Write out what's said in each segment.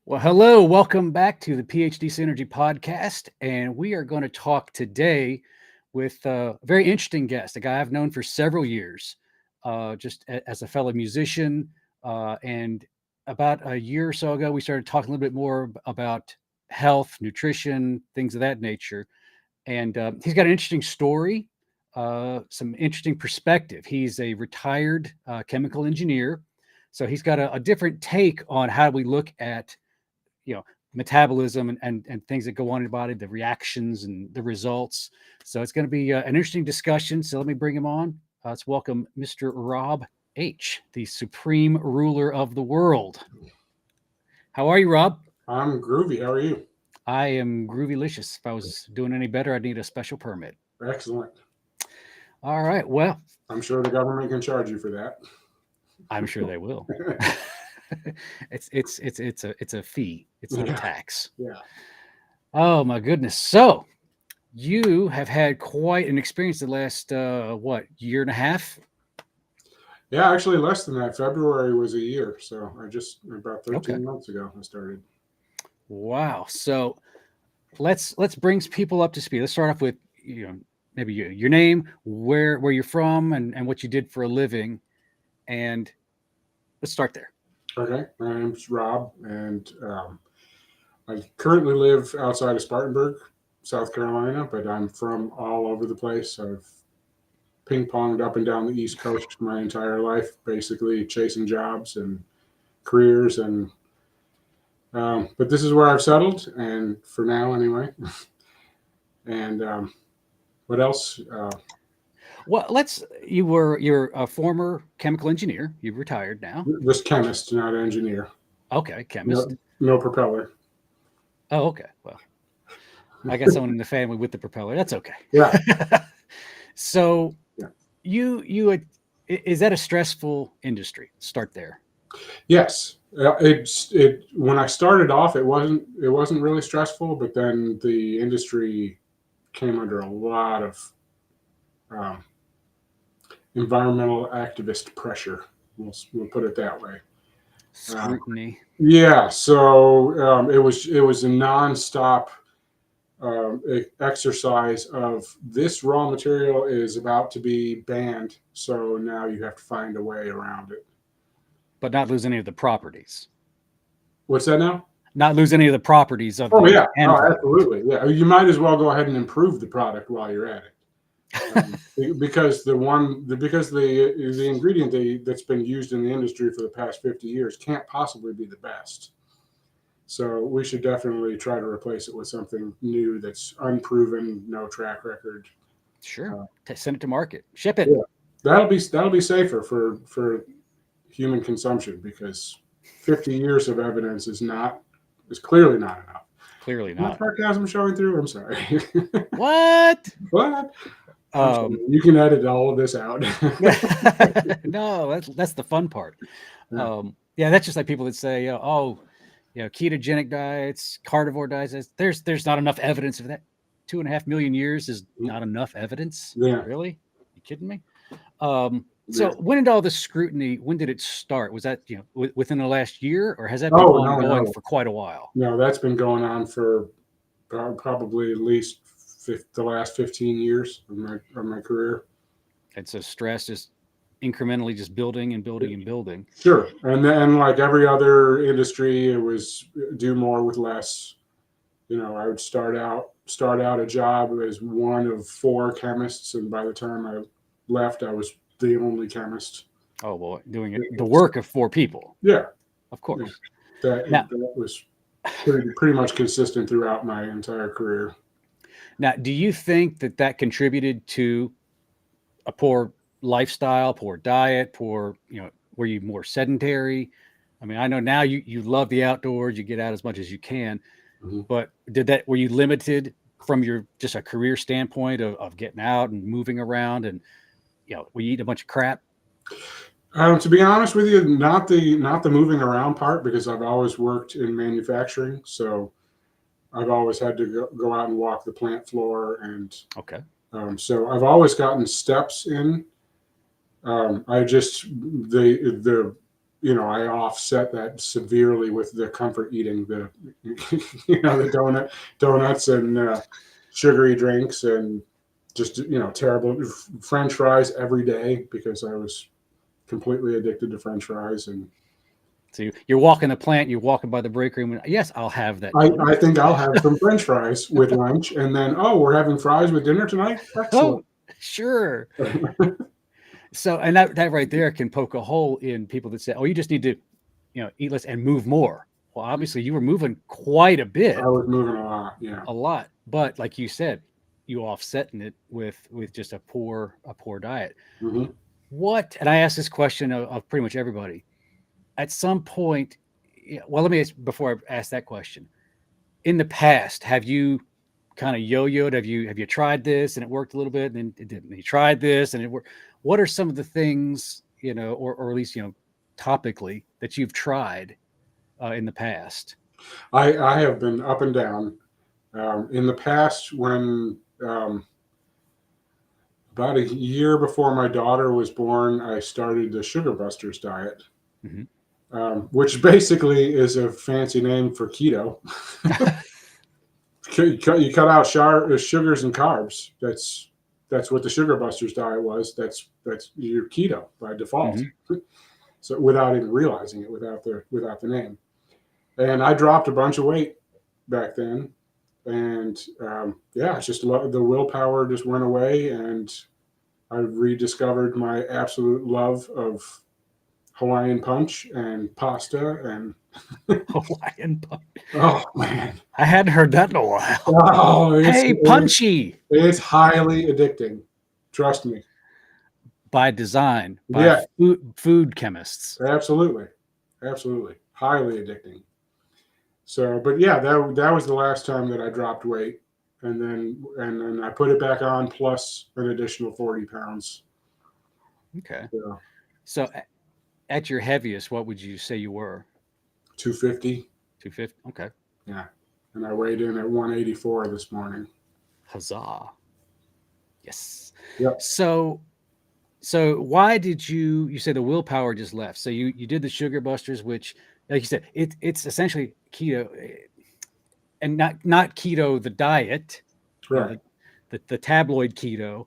Well, hello, welcome back to the PhD Synergy podcast. And we are going to talk today with a very interesting guest, a guy I've known for several years, as a fellow musician. And about a year or so ago, we started talking a little bit more about health, nutrition, things of that nature. And he's got an interesting story, some interesting perspective. He's a retired chemical engineer. So he's got a different take on how we look at you know metabolism and things that go on in the body, the reactions and the results. So it's going to be an interesting discussion. So let me bring him on. Let's welcome Mr. Rob H, the supreme ruler of the world. How are you, Rob? I'm groovy. How are you? I am groovylicious. If I was doing any better, I'd need a special permit. Excellent. All right, well, I'm sure the government can charge you for that. I'm sure they will. It's a fee. It's not a tax. Yeah. Oh my goodness. So you have had quite an experience the last year and a half? Yeah, actually less than that. February was a year. So about 13 Okay. months ago I started. Wow. So let's bring people up to speed. Let's start off with maybe your name, where you're from, and what you did for a living, and let's start there. Okay. My name's Rob, and I currently live outside of Spartanburg, South Carolina, but I'm from all over the place. I've ping-ponged up and down the East Coast my entire life, basically chasing jobs and careers, and but this is where I've settled, and for now anyway. And what else? Well, you're a former chemical engineer. You've retired now. Just chemist, not engineer. Okay, chemist. No propeller. Oh, okay. Well, I got someone in the family with the propeller. That's okay. Yeah. So Yeah. is that a stressful industry? Start there. Yes. When I started off, it wasn't really stressful, but then the industry came under a lot of environmental activist pressure. We'll put it that way. Scrutiny. Yeah. So it was a nonstop exercise of this raw material is about to be banned, so now you have to find a way around it. But not lose any of the properties. What's that now? Not lose any of the properties of Oh the yeah, end product. absolutely. Yeah, you might as well go ahead and improve the product while you're at it. Because the ingredient that's been used in the industry for the past 50 years can't possibly be the best. So we should definitely try to replace it with something new that's unproven, no track record. Sure. Send it to market. Ship it. Yeah, that'll be safer for human consumption, because 50 years of evidence is clearly not enough. Clearly not. Sarcasm showing through. I'm sorry. What? What? You can edit all of this out. No, that's the fun part. Yeah. That's just like people that say, ketogenic diets, carnivore diets. There's not enough evidence of that. 2.5 million years is not enough evidence. Yeah. Really? You kidding me? So when did all this scrutiny? When did it start? Was that within the last year, or has that been ongoing for quite a while? No, that's been going on for probably at least the last 15 years of my career. And so stress is incrementally just building and building and building. Sure. And then, like every other industry, it was do more with less. I would start out a job as one of 4 chemists, and by the time I left, I was the only chemist. Oh boy, doing the work of 4 people. Yeah, of course. That was pretty much consistent throughout my entire career. Now, do you think that contributed to a poor lifestyle, poor diet, were you more sedentary? I mean, I know now you love the outdoors, you get out as much as you can, but were you limited from just a career standpoint of getting out and moving around, and were you eating a bunch of crap? To be honest with you, not the moving around part, because I've always worked in manufacturing, so I've always had to go out and walk the plant floor, and okay. So I've always gotten steps in. I offset that severely with the comfort eating, the the donuts and sugary drinks, and just terrible French fries every day because I was completely addicted to French fries. And So you're walking the plant, you're walking by the break room, and yes, I'll have that I donut. think I'll have some French fries with lunch, and then we're having fries with dinner tonight. Oh, Excellent. sure. So, and that right there can poke a hole in people that say, "Oh, you just need to, eat less and move more." Well, obviously, you were moving quite a I bit, was moving a lot. Yeah. a lot, but like you said, you offsetting it with just a poor diet. Hmm. What? And I ask this question of pretty much everybody. At some point, well, let me ask before I ask that question. In the past, have you kind of yo-yoed? Have you tried this and it worked a little bit, and then it didn't? You tried this and it worked. What are some of the things, or at least topically that you've tried in the past? I have been up and down. In the past, when about a year before my daughter was born, I started the Sugar Busters diet, Hmm. which basically is a fancy name for keto. You cut out sugars and carbs. That's what the Sugar Busters diet was. That's your keto by default. Hmm. So without even realizing it, without the name. And I dropped a bunch of weight back then, and yeah, it's just the willpower just went away, and I rediscovered my absolute love of Hawaiian punch and pasta, and Hawaiian punch. oh man, I hadn't heard that in a while. oh, Hey, punchy it's highly addicting. Trust me. by design by Yeah, food chemists. absolutely, absolutely, highly addicting. So, but yeah, that was the last time that I dropped weight, and then I put it back on plus an additional 40 pounds. Okay. Yeah, So at your heaviest, what would you say you were? 250. 250. Okay. Yeah, and I weighed in at 184 this morning. Huzzah. Yes. Yep. So why did you say the willpower just left? So you did the sugar busters, which, like you said, it's essentially keto, and not keto the diet, Right. the tabloid keto,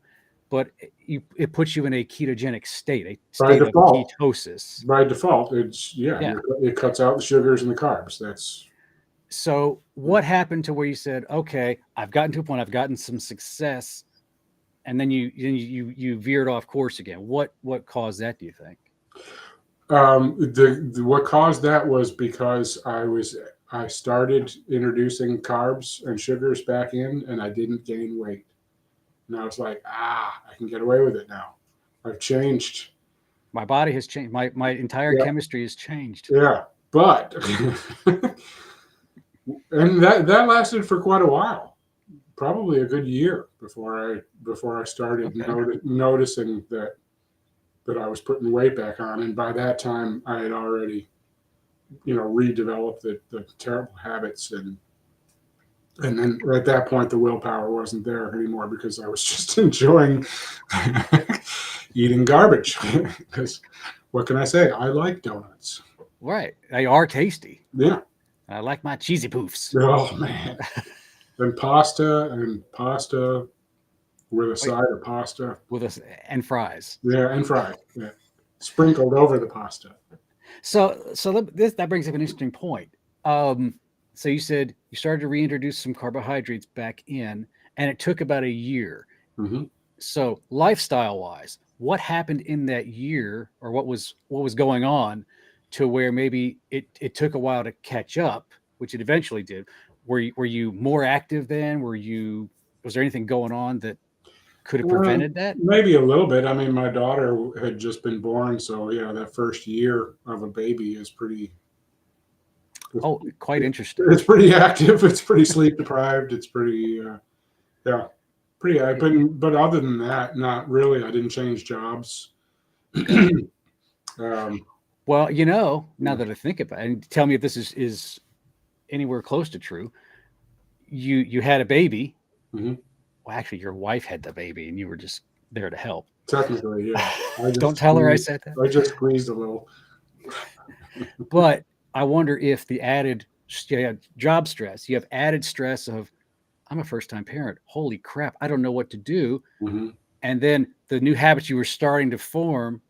but it puts you in a ketogenic state, a By state of default, ketosis. by default, it's yeah, Yeah. it cuts out the sugars and the carbs. That's So what happened to where you said, okay, I've gotten to a point, I've gotten some success, and then you veered off course again? What caused that, do you think? the what caused that was because I started introducing carbs and sugars back in, and I didn't gain weight. And I was like, I can get away with it now. I've changed. My body has changed. My entire Yeah, chemistry has changed. yeah. But and that lasted for quite a while, probably a good year before I started Okay. noticing that I was putting weight back on, and by that time I had already redeveloped the terrible habits, and then at that point the willpower wasn't there anymore because I was just enjoying eating garbage. Because what can I say? I like donuts. Right. They are tasty. Yeah. I like my cheesy poofs. Oh man. And pasta with a Wait, side of pasta. with us and fries. Yeah, and fried. Yeah. Sprinkled over the pasta. So that brings up an interesting point. Um, so you said you started to reintroduce some carbohydrates back in, and it took about a year. Hmm. So lifestyle wise, what happened in that year, or what was going on, to where maybe it took a while to catch up, which it eventually did? Were you more active then? Was there anything going on that could have prevented that? Maybe a little bit. I mean, my daughter had just been born, so yeah, that first year of a baby is pretty. Oh, quite interesting. It's pretty active. It's pretty sleep deprived. It's pretty, yeah, pretty. But other than that, not really. I didn't change jobs. Okay. um, Well, now that I think about it, and tell me if this is anywhere close to true. You had a baby. mhm. Well, actually, your wife had the baby, and you were just there to help. Technically, yeah. I Don't just tell her I squeezed, said that. I just squeezed a little. But I wonder if the added job stress, you have added stress of, I'm a first time parent. Holy crap, I don't know what to do. Hmm. And then the new habits you were starting to form,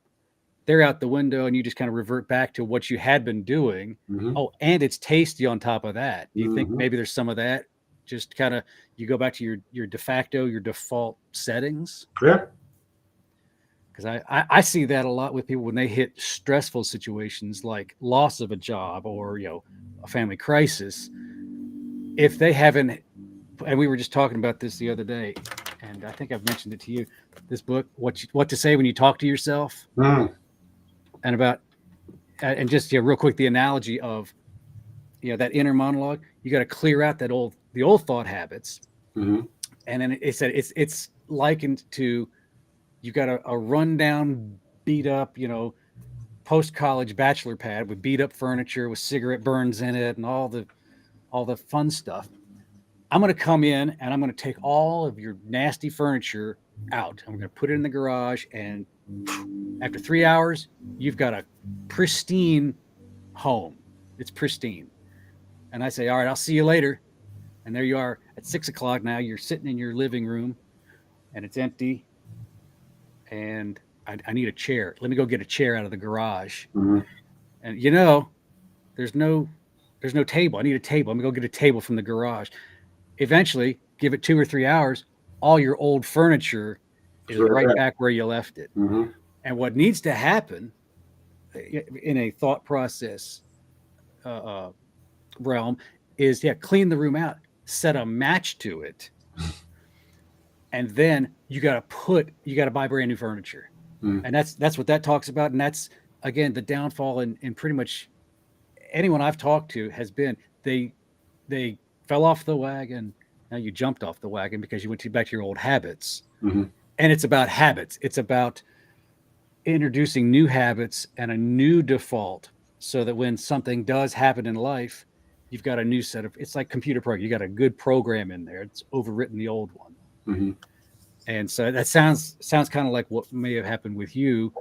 they're out the window and you just kind of revert back to what you had been doing. Hmm. Oh, and it's tasty on top of that. Do you think Hmm. maybe there's some of that? Just kind of you go back to your de facto, your default settings? Yeah. Because I see that a lot with people when they hit stressful situations like loss of a job or a family crisis. If they haven't, and we were just talking about this the other day, and I think I've mentioned it to you. This book, what to say when you talk to yourself, Mm. and about and just real quick, the analogy of that inner monologue. You got to clear out the old thought habits, Hmm. and then it said it's likened to you got a rundown, beat up, post college bachelor pad with beat up furniture with cigarette burns in it and all the fun stuff. I'm going to come in and I'm going to take all of your nasty furniture out. I'm going to put it in the garage. And after 3 hours, you've got a pristine home. It's pristine. And I say, all right, I'll see you later. And there you are at 6 o'clock now. You're sitting in your living room and it's empty. And I need a chair. Let me go get a chair out of the garage. Hmm. And there's no table. I need a table. Let me go get a table from the garage. Eventually, give it 2 or 3 hours, all your old furniture It's is right right back. back where you left it. Hmm. And what needs to happen in a thought process uh, uh, realm is, clean the room out, set a match to it, and then you got to buy brand new furniture. Mm. And that's what that talks about. And that's again the downfall in pretty much anyone I've talked to has been they fell off the wagon. Now you jumped off the wagon because you went back to your old habits. Hmm. And it's about habits. It's about introducing new habits and a new default so that when something does happen in life, you've got a new set of, it's like computer program. You got a good program in there. It's overwritten the old one. Hmm. And so that sounds kind of like what may have happened with you.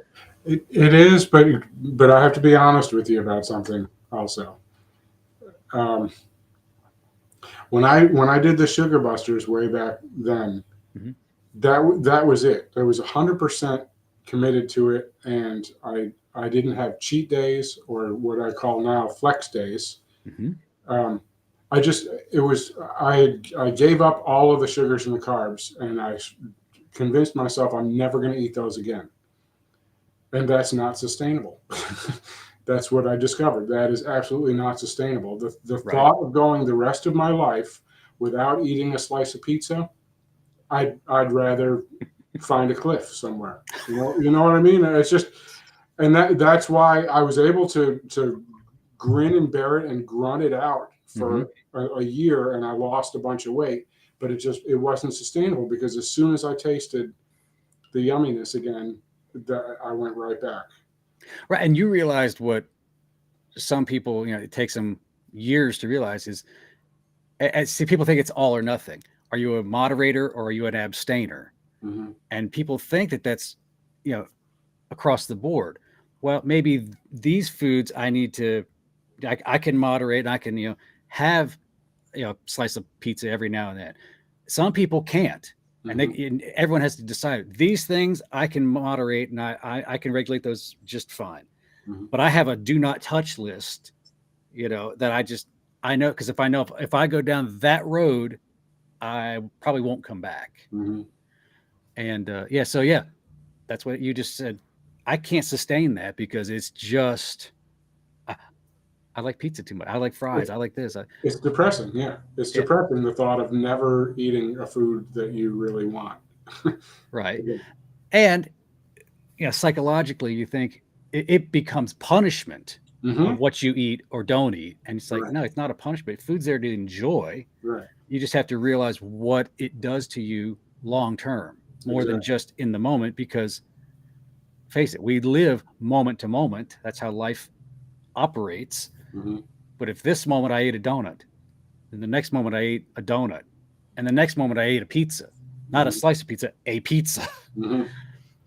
It is, but I have to be honest with you about something also. Um, when I did the Sugar Busters way back then, Mhm. that was it. I was 100% committed to it, and I didn't have cheat days or what I call now flex days. Mhm. Um, I just it was I gave up all of the sugars and the carbs, and I convinced myself I'm never going to eat those again, and that's not sustainable. That's what I discovered. That is absolutely not sustainable. The Right. thought of going the rest of my life without eating a slice of pizza, I'd rather find a cliff somewhere. You know what I mean? It's just, and that's why I was able to grin and bear it and grunt it out Hmm. for a year, and I lost a bunch of weight. But it wasn't sustainable because as soon as I tasted the yumminess again, I went right back. Right. And you realized what some people, it takes them years to realize is, see, people think it's all or nothing. Are you a moderator or are you an abstainer? Hmm. And people think that that's, you know, across the board. Well, maybe these foods I need to, I can moderate and I can, have, slice of pizza every now and then. Some people can't. Hmm. And everyone has to decide these things I can moderate and I can regulate those just fine. Hmm. But I have a do not touch list, that I know, because if I go down that road, I probably won't come back. Hmm. And so yeah, that's what you just said. I can't sustain that because it's just I, I like pizza too much. I like fries. I like this. It's depressing. Yeah, it's It, depressing the thought of never eating a food that you really want. right. And psychologically, you think it becomes punishment Hmm. of what you eat or don't eat, and it's like Right. no, it's not a punishment. Food's there to enjoy. Right. You just have to realize what it does to you long term, more than Exactly. just in the moment. Because face it, we live moment to moment. That's how life operates. Hmm. But if this moment I ate a donut, then the next moment I ate a donut, and the next moment I ate a pizza, not a Hmm. slice of pizza, a pizza, Hmm.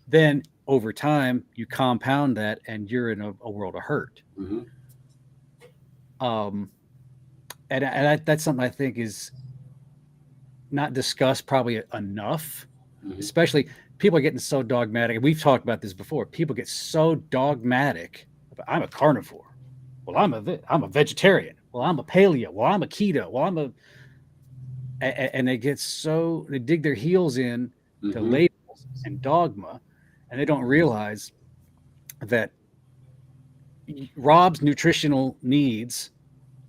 then over time you compound that and you're in a world of hurt. Hmm. Um, and that's something I think is not discussed probably enough, Mm-hmm. especially people are getting so dogmatic. And we've talked about this before. People get so dogmatic. I'm a carnivore. Well, I'm a vegetarian. Well, I'm a paleo. Well, I'm a keto. Well, and they dig their heels in to Mm-hmm. labels and dogma, and they don't realize that Rob's nutritional needs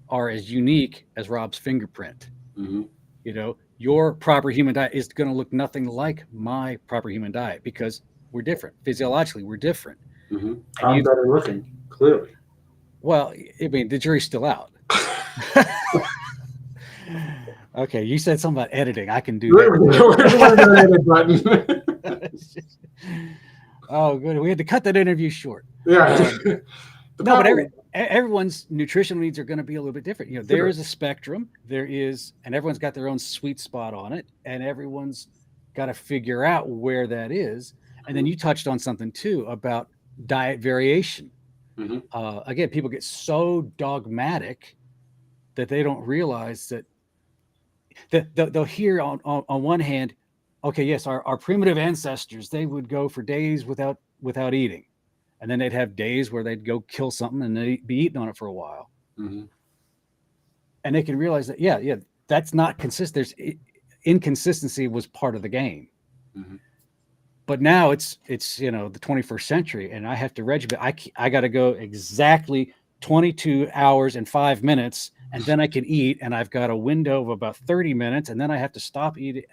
are as unique as Rob's fingerprint. Mm-hmm. Your proper human diet is going to look nothing like my proper human diet because we're different. Physiologically, we're different. Mm-hmm. And I'm better looking, clearly. well, I mean, the jury's still out. Okay, you said something about editing. I can do Where's the edit that. button? Oh, good. We had to cut that interview short. Yeah. The No, but power. everyone's nutritional needs are going to be a little bit different. There Sure. is a spectrum. And everyone's got their own sweet spot on it, and everyone's got to figure out where that is. And then you touched on something too about diet variation. Mm-hmm. Again, people get so dogmatic that they don't realize that they'll hear on one hand, okay, yes, our primitive ancestors, they would go for days without eating, and then they'd have days where they'd go kill something and they'd be eating on it for a while, Mm-hmm. and they can realize that yeah, that's not consistent. There's inconsistency was part of the game. Mm-hmm. But now it's the 21st century, and I have to regiment. I got to go exactly 22 hours and 5 minutes, and then I can eat, and I've got a window of about 30 minutes, and then I have to stop eating.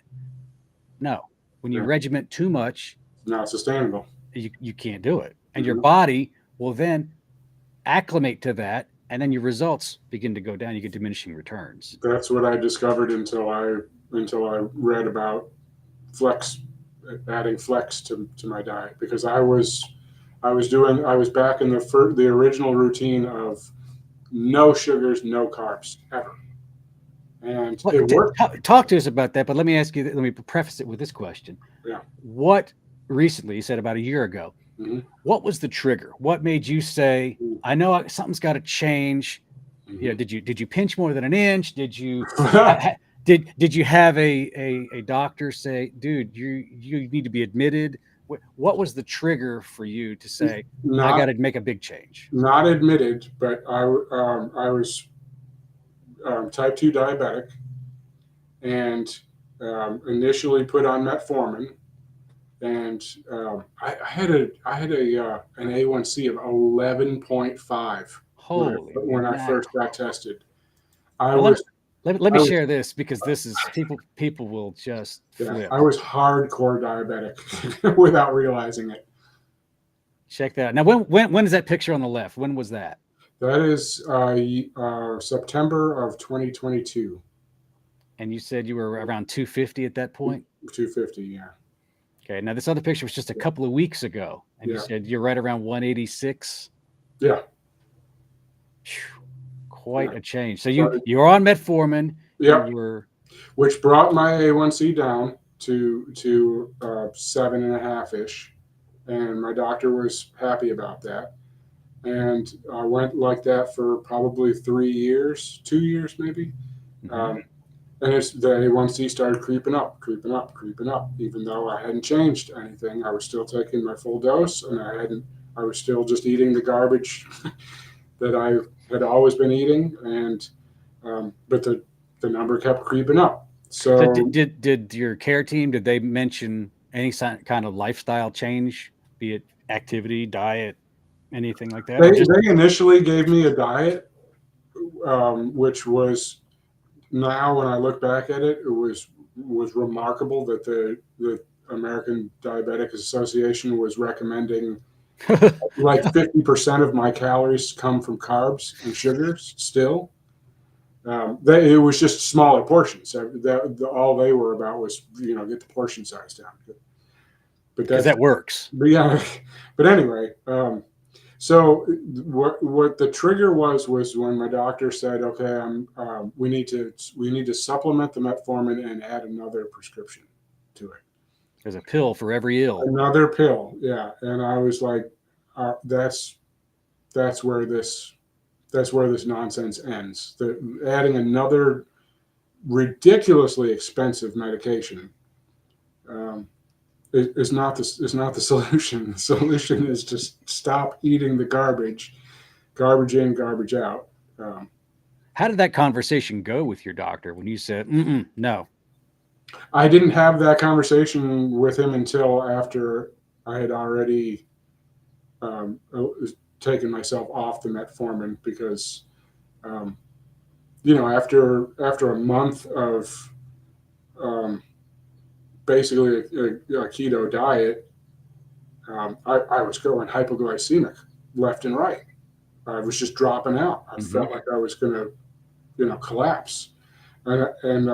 No, when you Yeah. regiment too much, Not sustainable. you can't do it, and your Mm-hmm. body will then acclimate to that, and then your results begin to go down. You get diminishing returns. That's what I discovered until I read about flex, adding flex to my diet, because I was back in the original routine of no sugars, no carbs ever, and it worked. Talk to us about that, but let me ask you. Let me preface it with this question. Yeah. What recently, you said about a year ago, Mm-hmm. what was the trigger? What made you say, I know something's got to change? Mm-hmm. Did you pinch more than an inch? Did you did you have a doctor say, dude, you need to be admitted? What was the trigger for you to say, I got Not to make a big change? not admitted, but I was type 2 diabetic, and initially put on metformin, and I had an A1C of 11.5 Holy when I first mackerel. got tested. I Now, was let I me was share this because this is people will just yeah, flip. I was hardcore diabetic without realizing it. Check that out. Now, when is that picture on the left? When was that? That is September of 2022. And you said you were around 250 at that point? 250, yeah. Okay. Now, this other picture was just a couple of weeks ago, and you Yeah. said you're right around 186. Yeah. Whew, quite Yeah. a change. So you're on metformin. Yep. You were Which brought my A1C down to 7.5 ish, and my doctor was happy about that. And I went like that for probably 3 years, 2 years maybe. mhm. And the A1C started creeping up, creeping up, creeping up. Even though I hadn't changed anything, I was still taking my full dose, and I was still just eating the garbage that I had always been eating, and but the number kept creeping up. So So did your care team, did they mention any kind of lifestyle change, be it activity, diet, anything like that, or just they initially gave me a diet, which was, now when I look back at it, it was remarkable that the American Diabetic Association was recommending like 50% of my calories come from carbs and sugars still. It was just smaller portions. All they were about was, get the portion size down. But because that works. but yeah, but anyway, so what the trigger was when my doctor said, okay, we need to supplement the metformin and add another prescription to it. There's a pill for every ill. Another pill, yeah. And I was like, that's where this That's where this nonsense ends. Adding another ridiculously expensive medication um, is not the solution. The solution is just stop eating the garbage, garbage in, garbage out. Um, How did that conversation go with your doctor when you said, no? I didn't have that conversation with him until after I had already taken myself off the metformin because, um, after a month of um, basically a keto diet, I was going hypoglycemic left and right. I was just dropping out. I Mm-hmm. felt like I was going to, collapse. And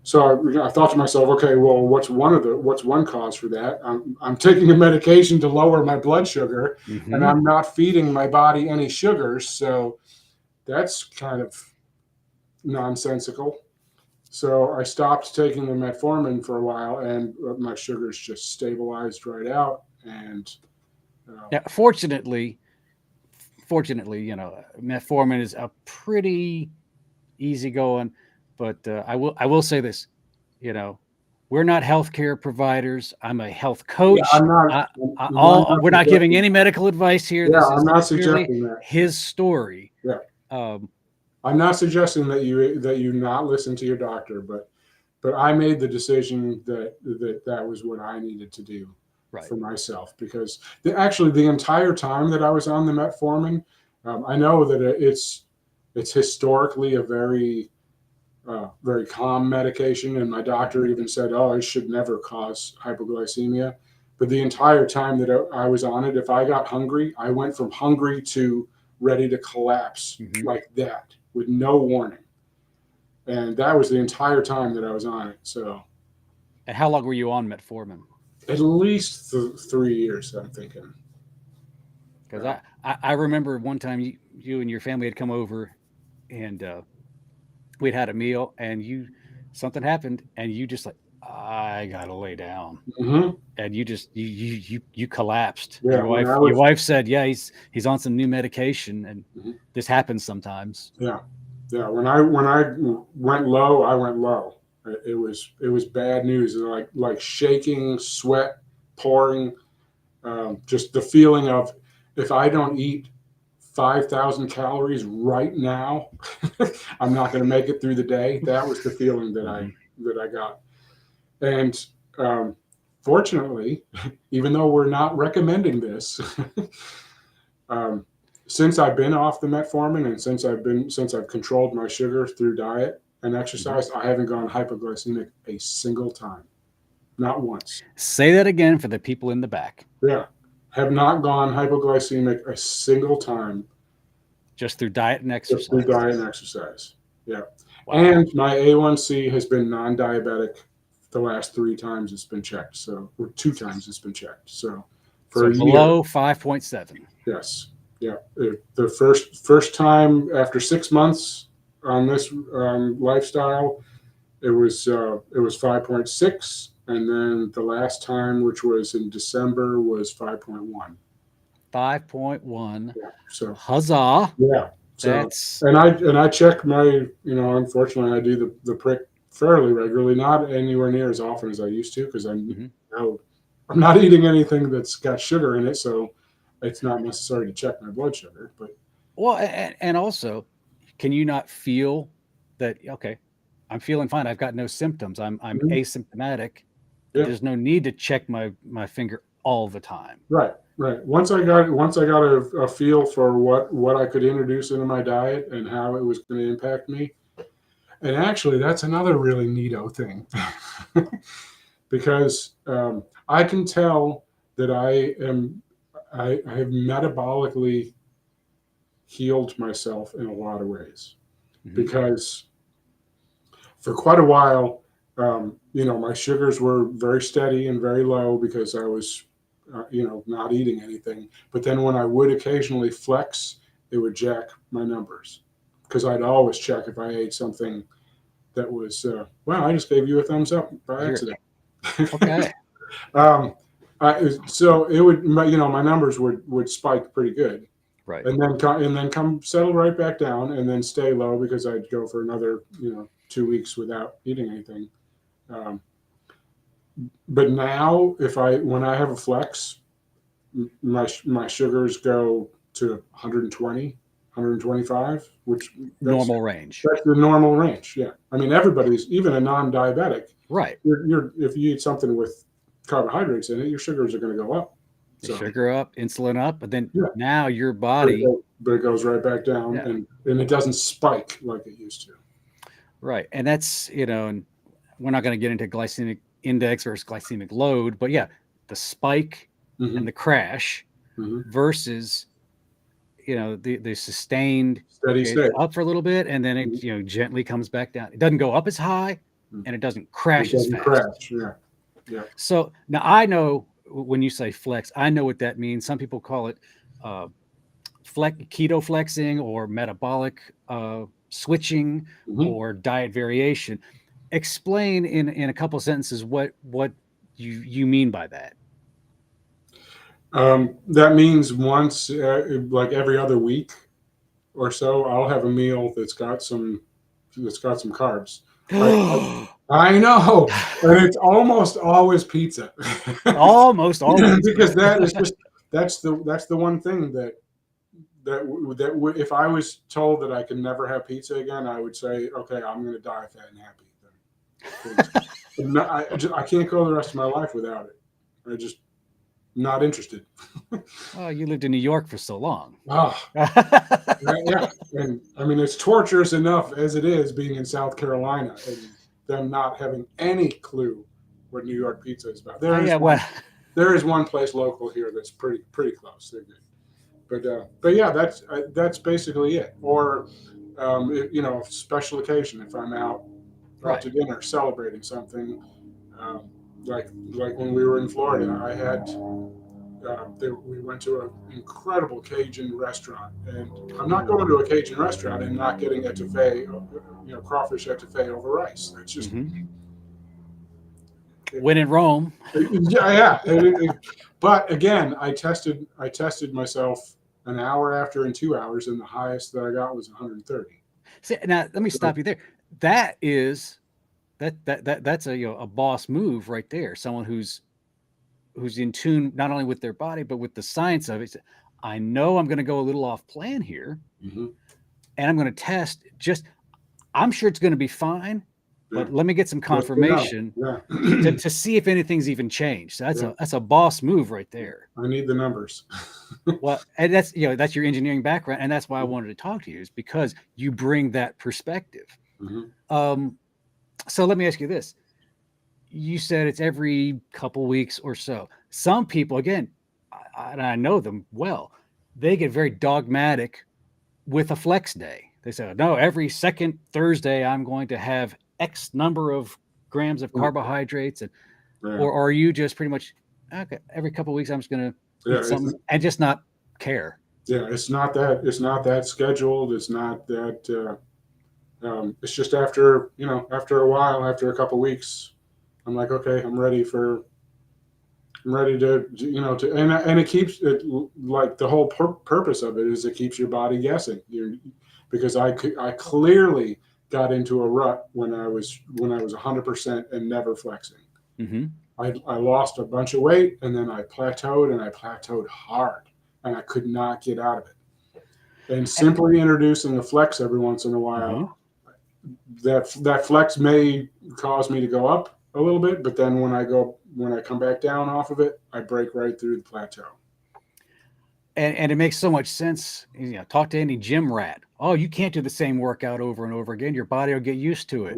so I thought to myself, okay, well, what's one cause for that? I'm taking a medication to lower my blood sugar, and Mm-hmm. I'm not feeding my body any sugars. So that's kind of nonsensical. So I stopped taking the metformin for a while, and my sugars just stabilized right out. And Now, fortunately, metformin is a pretty easy going, but I will say this, you know, we're not healthcare providers. I'm a health yeah, coach. I'm not. I'm not We're not giving suggesting. any medical advice here. Yeah, This I'm is not purely suggesting that. his story. Yeah, Um, I'm not suggesting that you not listen to your doctor, but I made the decision that was what I needed to do right. for myself because actually the entire time that I was on the metformin, I know that it's historically a very calm medication, and my doctor even said, "Oh, it should never cause hypoglycemia." But the entire time that I was on it, if I got hungry, I went from hungry to ready to collapse Hmm. like that with no warning, and that was the entire time that I was on it. So And how long were you on metformin? at least 3 years, I'm thinking. Because I remember one time you and your family had come over and we'd had a meal and something happened and you just like I gotta lay down Hmm. and you just you collapsed. Yeah, Your when I your was, wife said, yeah, he's on some new medication and mhm. this happens sometimes. Yeah, yeah. When I went low, I went low. It was bad news. Like shaking, sweat pouring, just the feeling of if I don't eat 5,000 calories right now, I'm not going to make it through the day. That was the feeling that I Hmm. that I got. And fortunately, even though we're not recommending this, um, since I've been off the metformin and since I've controlled my sugar through diet and Hmm. exercise, I haven't gone hypoglycemic a single time, not once. Say that again for the people in the back. Yeah, have not gone hypoglycemic a single time Just through diet and just through exercise. diet and exercise. Yeah, Wow. and my A1C has been non-diabetic the last 3 times it's been checked. So, or 2 times it's been checked. So, for So a year, below 5.7. yes, yeah. The first time after 6 months on this lifestyle, it was 5.6, and then the last time, which was in December, was 5.1. 5.1. Yeah. So Huzzah. yeah. So That's and I check my unfortunately I do the prick fairly regularly, not anywhere near as often as I used to because I mhm. know I'm not eating anything that's got sugar in it, so it's not necessary to check my blood sugar. But Well, and also, can you not feel that? Okay, I'm feeling fine. I've got no symptoms. I'm mhm, asymptomatic. yeah, There's no need to check my finger all the time. right, right. Once I got a feel for what I could introduce into my diet and how it was going to impact me, and actually that's another really neato thing. Because I can tell that I have metabolically healed myself in a lot of ways Hmm. because for quite a while, my sugars were very steady and very low because I was, not eating anything. But then when I would occasionally flex, it would jack my numbers because I'd always check if I ate something that was, well, I just gave you a thumbs up by You're accident. okay. um, so it would, my numbers would spike pretty good. Right. and then come settle right back down, and then stay low because I'd go for another 2 weeks without eating anything. Um, but now, when I have a flex, my sugars go to 120, 125, which Normal range. that's the normal range. Yeah, I mean everybody's, even a non-diabetic. Right. You're if you eat something with carbohydrates in it, your sugars are going to go up. The So sugar up, insulin up, but then yeah, now your body, but it goes right back down, yeah, and it doesn't spike like it used to. right. And that's, and we're not going to get into glycemic index versus glycemic load, but yeah, the spike Mm-hmm. and the crash Mm-hmm. versus, the sustained, Steady okay, it's state. up for a little bit and then Mm-hmm. it, gently comes back down. It doesn't go up as high and it doesn't It crash as doesn't fast. crash. Yeah, yeah. So now I know when you say flex, I know what that means. Some people call it uh, keto flexing or metabolic switching Mm-hmm. or diet variation. Explain in a couple sentences what you mean by that. That means once, like every other week or so, I'll have a meal that's got some carbs. I I know, and it's almost always pizza. Almost always. Because that's the one thing that if I was told that I could never have pizza again, I would say, okay, I'm going to die fat and happy then. I can't go the rest of my life without it. I just not interested. Oh, you lived in New York for so long. Oh, yeah, and I mean it's torturous enough as it is being in South Carolina and them not having any clue what New York pizza is about. Yeah, well, There is one place local here that's pretty close. They're good. But yeah, that's basically it. Or special occasion, if I'm out right. to dinner celebrating something, um, like when we were in Florida, we went to an incredible Cajun restaurant, and I'm not going to a Cajun restaurant and not getting etouffee, crawfish etouffee over rice. That's just when in Rome. yeah. But again, I tested myself an hour after and 2 hours, and the highest that I got was 130. See, now let me stop you there. That is that's a boss move right there. Someone who's in tune not only with their body but with the science of it. I know I'm going to go a little off plan here, Mm-hmm. and I'm going to test. I'm sure it's going to be fine, Yeah. but let me get some confirmation to see if anything's even changed. So that's a boss move right there. I need the numbers. Well, and that's your engineering background, and that's why I wanted to talk to you, is because you bring that perspective. Mm-hmm. So let me ask you this. You said it's every couple weeks or so. Some people, again, I know them well, they get very dogmatic with a flex day. They say, no, every second Thursday, I'm going to have X number of grams of carbohydrates. Or are you just pretty much, okay, every couple of weeks, I'm just going to eat something and just not care? Yeah, it's not that scheduled. It's not that. It's just after a while, after a couple weeks, I'm like, okay, I'm ready to and it keeps it, like the whole purpose of it is it keeps your body guessing. Because I clearly got into a rut when I was 100% and never flexing. Mm-hmm. I lost a bunch of weight, and then I plateaued hard, and I could not get out of it. And simply introducing a flex every once in a while, that flex may cause me to go up a little bit, but then when I come back down off of it, I break right through the plateau. And it makes so much sense. Talk to any gym rat. Oh, you can't do the same workout over and over again. Your body will get used to it.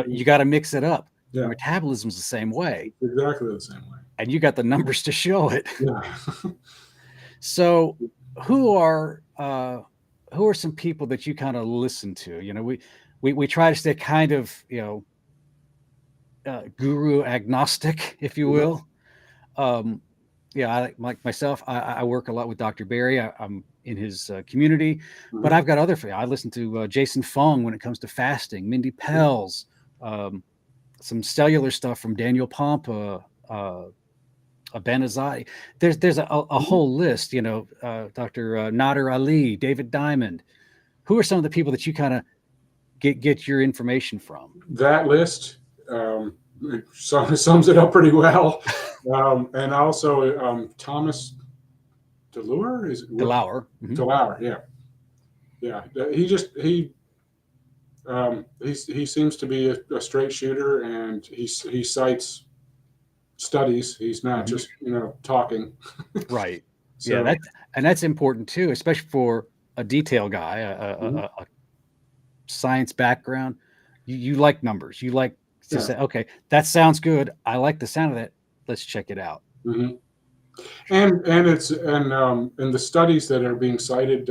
You gotta mix it up. Yeah. Your metabolism's the same way. Exactly the same way. And you got the numbers to show it. Yeah. So who are some people that you kind of listen to? We try to stay kind of, guru agnostic, if you will. I like myself. I work a lot with Dr. Barry. I'm in his community, but I've got other. I listen to Jason Fung when it comes to fasting. Mindy Pels, some cellular stuff from Daniel Pompa, a Benazati. There's a whole list. Dr. Nader Ali, David Diamond. Who are some of the people that you kind of get your information from? That list it sums it up pretty well. And also Thomas DeLure is what DeLauer. Mm-hmm. DeLauer, yeah, yeah. He seems to be a straight shooter, and he cites studies. He's not Mm-hmm. just talking. Right. Yeah, So that's important too, especially for a detail guy, mhm, a science background. You like numbers. You like to yeah. say, okay, that sounds good. I like the sound of that. Let's check it out. Hmm. And the studies that are being cited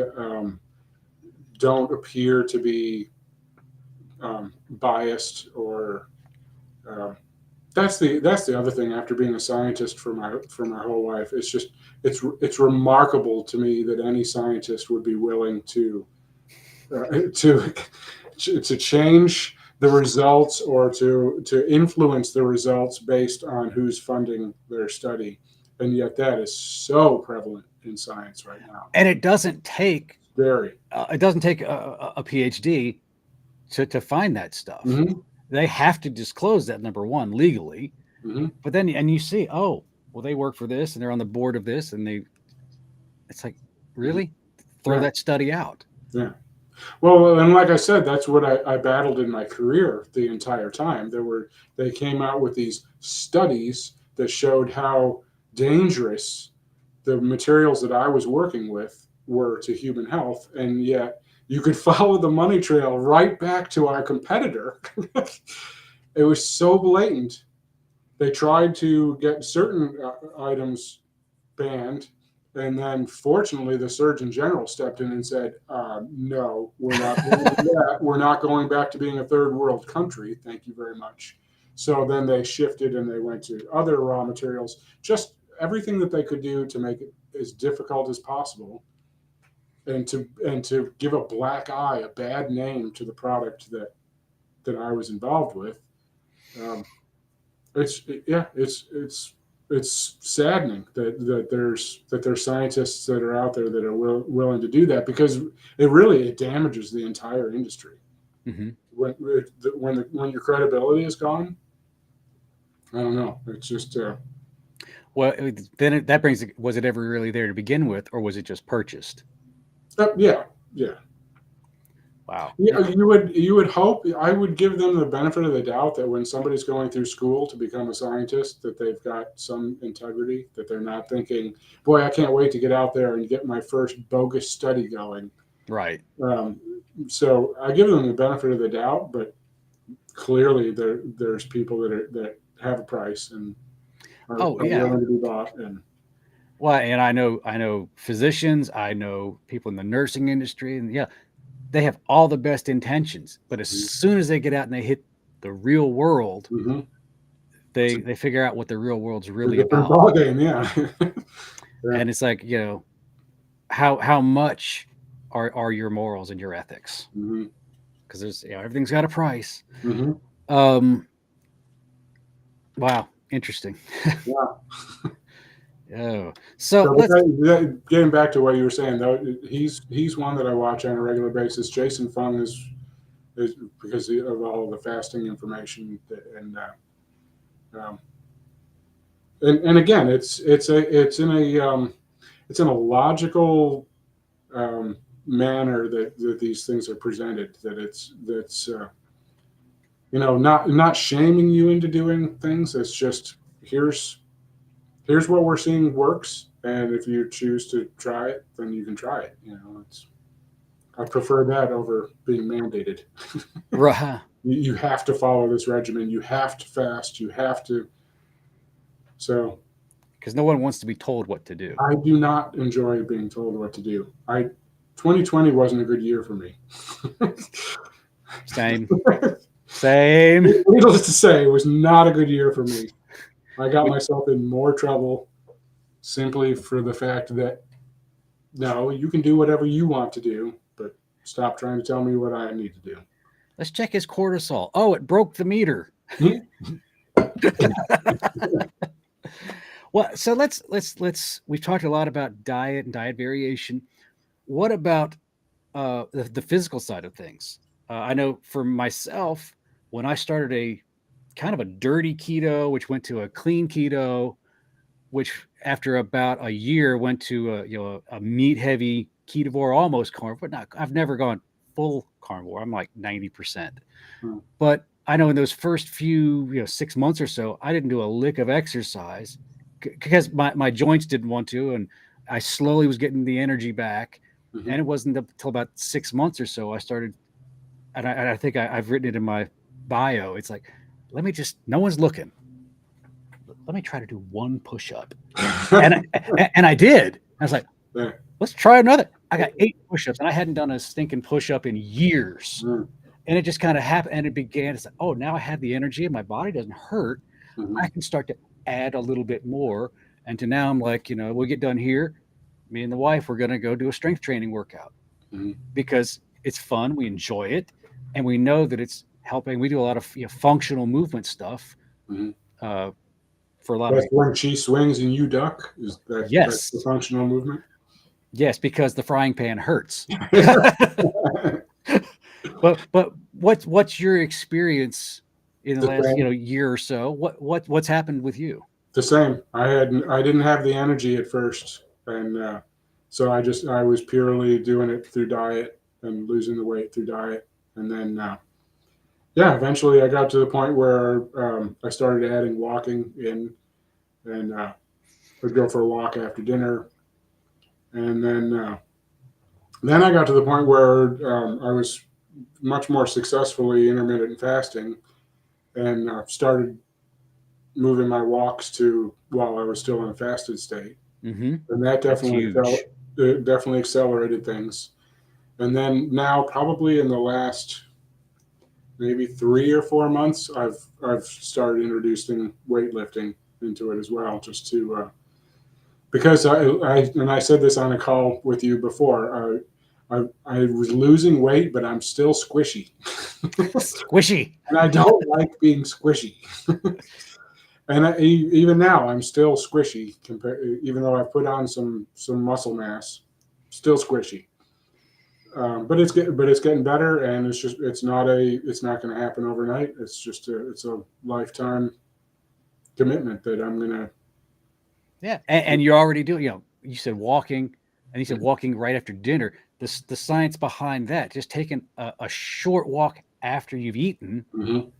don't appear to be biased or um, that's the other thing. After being a scientist for my whole life, it's remarkable to me that any scientist would be willing to to change the results or to influence the results based on who's funding their study, and yet that is so prevalent in science right now. And it doesn't take Very. a PhD to find that stuff. Hmm. They have to disclose that, number one, legally. Hmm. But then and you see, oh, well, they work for this and they're on the board of this, and it's like, Hmm. really? Throw Yeah. that study out. Yeah. Well, and like I said, that's what I battled in my career the entire time. They came out with these studies that showed how dangerous the materials that I was working with were to human health, and yet you could follow the money trail right back to our competitor. It was so blatant. They tried to get certain items banned. And then, fortunately, the Surgeon General stepped in and said, "No, we're not going to do that. We're not going back to being a third world country. Thank you very much." So then they shifted and they went to other raw materials, just everything that they could do to make it as difficult as possible, and to give a black eye, a bad name to the product that I was involved with. Um, yeah, it's saddening that there's scientists that are out there that are willing to do that, because it damages the entire industry Mm-hmm. when your credibility is gone. I don't know. It's just Well, then that brings was it ever really there to begin with, or was it just purchased? yeah, yeah. Wow. Yeah, you would hope. I would give them the benefit of the doubt that when somebody's going through school to become a scientist, that they've got some integrity, that they're not thinking, "Boy, I can't wait to get out there and get my first bogus study going." Right. Um, so I give them the benefit of the doubt, but clearly there's people that have a price and are Oh yeah. willing to be bought. And Well, and I know physicians, I know people in the nursing industry, and yeah, they have all the best intentions, but as soon as they get out and they hit the real world, mm-hmm. they figure out what the real world's A really different about. ball game, yeah. Yeah. And it's like, how much are your morals and your ethics? Mm-hmm. Because there's everything's got a price. Mm-hmm. Um, wow, interesting. Yeah. Oh, so So, let's. getting back to what you were saying, though, he's one that I watch on a regular basis. Jason Fung is because of all of the fasting information, um, and again, it's in a logical manner that these things are presented. That's not shaming you into doing things. It's just here's what we're seeing works, and if you choose to try it, then you can try it. I prefer that over being mandated. Right. You have to follow this regimen. You have to fast. You have to. So Because no one wants to be told what to do. I do not enjoy being told what to do. 2020 wasn't a good year for me. Same. Same. Needless to say, it was not a good year for me. I got myself in more trouble simply for the fact that no, you can do whatever you want to do, but stop trying to tell me what I need to do. Let's check his cortisol. Oh, it broke the meter. Well, so let's we've talked a lot about diet and diet variation. What about the physical side of things? I know for myself, when I started a kind of a dirty keto, which went to a clean keto, which after about a year went to a meat heavy ketovore, almost carnivore, but not. I've never gone full carnivore. I'm like 90%. Mm. But I know in those first few 6 months or so, I didn't do a lick of exercise because my joints didn't want to, and I slowly was getting the energy back. Hmm. And it wasn't until about 6 months or so I started, and I think I've written it in my bio. It's like, let me just, no one's looking. Let me try to do one push up, and I did. I was like, Yeah. let's try another. I got 8 push-ups, and I hadn't done a stinking push-up in years. Mm. And it just kind of happened, and it began. It's like, oh, now I have the energy, and my body doesn't hurt. Hmm. I can start to add a little bit more. And to now, I'm like, we'll get done here. Me and the wife, we're going to go do a strength training workout Hmm. because it's fun. We enjoy it, and we know that it's helping. We do a lot of functional movement stuff Hmm. uh, for a lot of That's when she swings and you duck. Is that's the yes, functional movement? yes, because the frying pan hurts. But what's your experience in the The last same. year or so? What's happened with you? The same. I didn't have the energy at first, and so I was purely doing it through diet and losing the weight through diet, and then yeah, eventually I got to the point where I started adding walking in, and would go for a walk after dinner, and then I got to the point where I was much more successfully intermittent fasting, and started moving my walks to while I was still in a fasted state, Mm-hmm. and that That's huge. definitely accelerated things. And then now, probably in the last maybe 3 or 4 months, I've started introducing weightlifting into it as well, just to because I said this on a call with you before. I was losing weight, but I'm still squishy, Squishy. and I don't like being squishy. And even now, I'm still squishy. Even though I've put on some muscle mass, still squishy. But it's getting better, and it's not going to happen overnight. It's a lifetime commitment that I'm gonna. Yeah, and you're already doing. You said walking, and you said walking right after dinner. The science behind that, just taking a short walk after you've eaten, Mhm.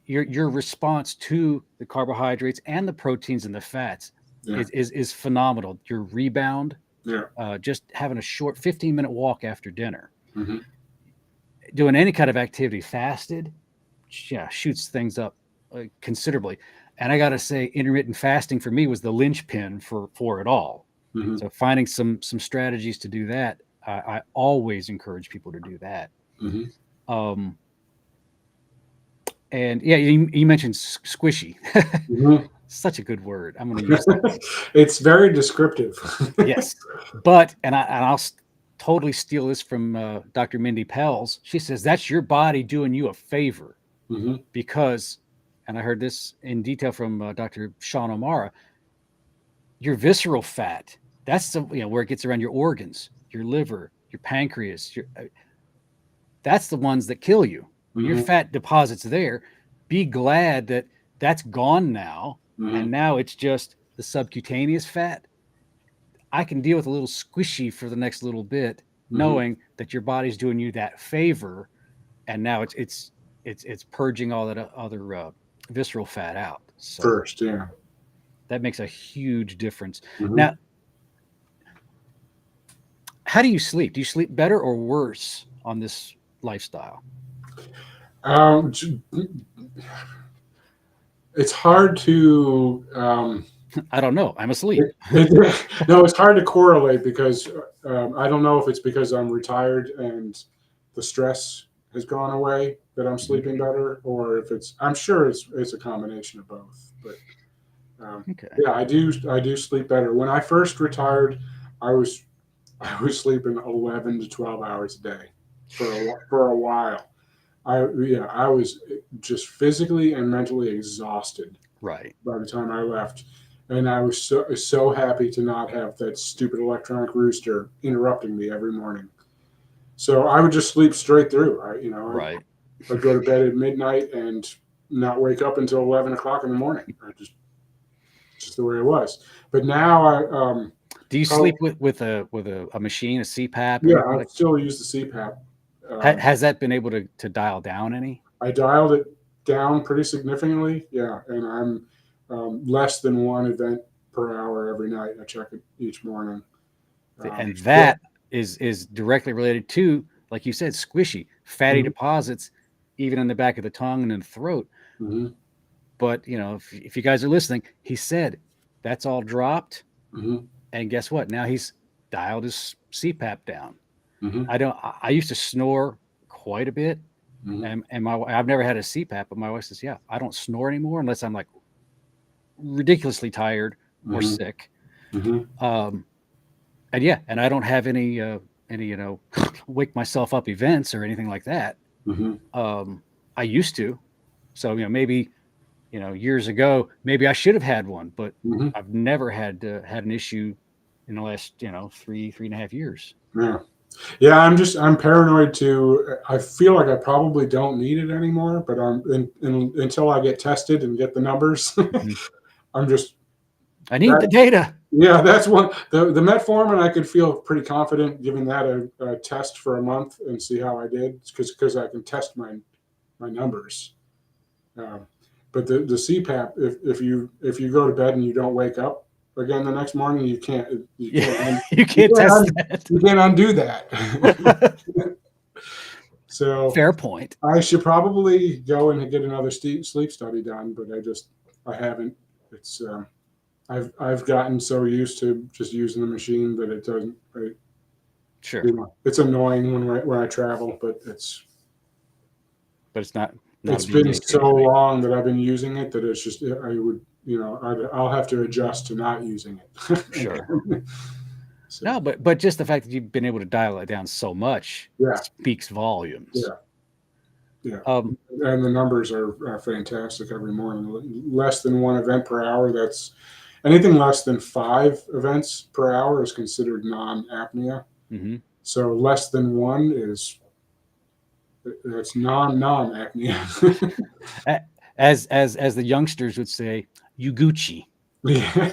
your response to the carbohydrates and the proteins and the fats Yeah, is phenomenal. Your rebound, yeah. just having a short 15-minute walk after dinner, Hmm. doing any kind of activity fasted, yeah, shoots things up considerably. And I got to say, intermittent fasting for me was the linchpin for it all. Hmm. So finding some strategies to do that, I always encourage people to do that. Hmm. Um, and yeah, you mentioned squishy. Hmm. Such a good word. I'm going to use that. It's very descriptive. Yes, but I'll totally steal this from Dr. Mindy Pels. She says that's your body doing you a favor Hmm. because, and I heard this in detail from Dr. Sean O'Mara, your visceral fat, that's the where it gets around your organs, your liver, your pancreas, that's the ones that kill you. When your Hmm. fat deposits there, be glad that that's gone now, Hmm. and now it's just the subcutaneous fat. I can deal with a little squishy for the next little bit, Hmm. knowing that your body's doing you that favor, and now it's purging all that other visceral fat out. So First, yeah. that makes a huge difference. Hmm. Now, how do you sleep? Do you sleep better or worse on this lifestyle? Um, it's hard to. I don't know. I'm asleep. No, it's hard to correlate because I don't know if it's because I'm retired and the stress has gone away that I'm Mhm. sleeping better, or if it's. I'm sure it's a combination of both. But Okay. yeah, I do sleep better. When I first retired, I was I was sleeping 11 to 12 hours a day for a while. I was just physically and mentally exhausted Right. by the time I left. and I was so happy to not have that stupid electronic rooster interrupting me every morning. So I would just sleep straight through. Right. I'd go to bed at midnight and not wake up until 11 o'clock in the morning. I just the way it was. But now Do you oh sleep with a machine, a CPAP, or yeah, anything I like? still use the CPAP. Um, Has that been able to dial down any? I dialed it down pretty significantly. Yeah, and I'm less than one event per hour every night. I check it each morning. And Yeah. that is directly related to, like you said, squishy, fatty Hmm. deposits, even in the back of the tongue and in the throat. Hmm. But if you guys are listening, he said that's all dropped, Hmm. and guess what? Now he's dialed his CPAP down. Hmm. I used to snore quite a bit, Hmm. and I've never had a CPAP, but my wife says, yeah, I don't snore anymore unless I'm like ridiculously tired or Hmm. sick. Hmm. Um, and yeah, and I don't have any wake myself up events or anything like that. Hmm. Um, I used to, so maybe years ago, maybe I should have had one, but Hmm. I've never had an issue in the last 3.5 years. Yeah. Yeah, I'm paranoid too. I feel like I probably don't need it anymore, but until I get tested and get the numbers, Mhm. I'm just I need the that. data. Yeah, that's one. The metformin, I could feel pretty confident giving that a test for a month and see how I did, because I can test my numbers. Um, but the CPAP, if you go to bed and you don't wake up again the next morning, you Yeah, can't you you can't can't test un, that. you can't undo that. So Fair point. I should probably go and get another sleep study done, but I haven't. It's I've gotten so used to just using the machine that it doesn't. Sure, It's annoying when I travel, but but it's not a it's deal been breaker or so anything. long that I've been using it that it's just I would I'll have to adjust to not using it Sure. again. So No, but just the fact that you've been able to dial it down so much yeah, speaks volumes. yeah, yeah, Um, and the numbers are fantastic every morning. Less than one event per hour. That's anything less than 5 events per hour is considered non-apnea. mhm. So less than one is that's non apnea. A- as the youngsters would say, you Gucci. Yeah,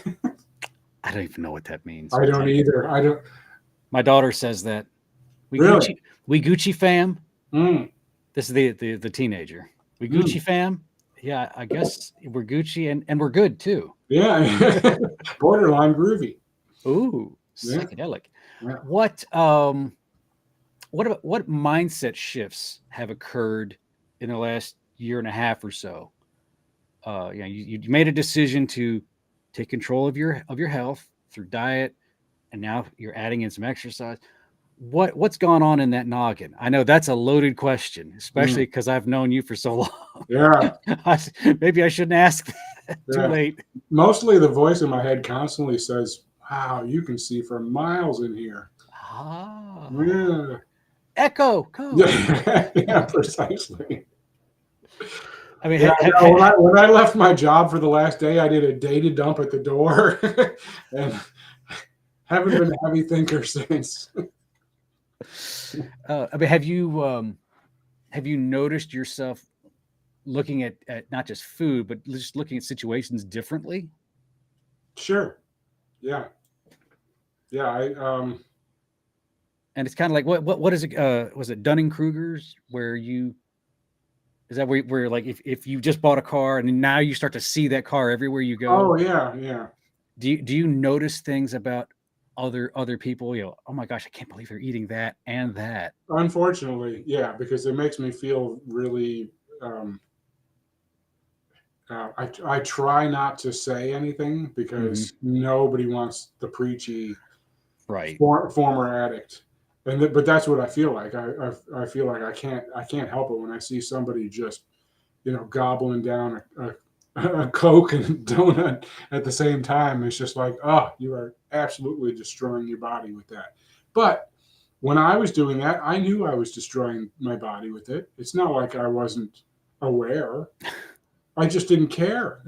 I don't even know what that means, I but don't either. I don't my daughter says that we really. Gucci, we Gucci fam. Mm, This is the teenager. We mm, Gucci fam. Yeah, I guess we're Gucci and we're good too. yeah, borderline groovy. Ooh, Yeah, psychedelic. yeah. What what mindset shifts have occurred in the last year and a half or so? You made a decision to take control of your health through diet, and now you're adding in some exercise. What's gone on in that noggin? I know that's a loaded question, especially Mm, because I've known you for so long. yeah, Maybe I shouldn't ask that. Too yeah. late. Mostly the voice in my head constantly says, "Wow, you can see for miles in here." Ah, Yeah, echo code. yeah, yeah, precisely. I mean, Yeah, no, when I left my job for the last day, I did a data dump at the door, and haven't been a heavy thinker since. I mean, have you noticed yourself looking at not just food, but just looking at situations differently? Sure. Yeah. Yeah. And it's kind of like what is it? Was it Dunning Kruger's where you is that where like if you just bought a car and now you start to see that car everywhere you go? Oh yeah, yeah. Do you notice things about other people? Oh my gosh, I can't believe they're eating that and that. Unfortunately, yeah, because it makes me feel really. Um, I try not to say anything Hmm. because nobody wants the preachy Right. former addict, but that's what I feel like. I feel like I can't help it when I see somebody just gobbling down a Coke and donut at the same time. It's just like, oh, you are absolutely destroying your body with that. But when I was doing that, I knew I was destroying my body with it. It's not like I wasn't aware. I just didn't care.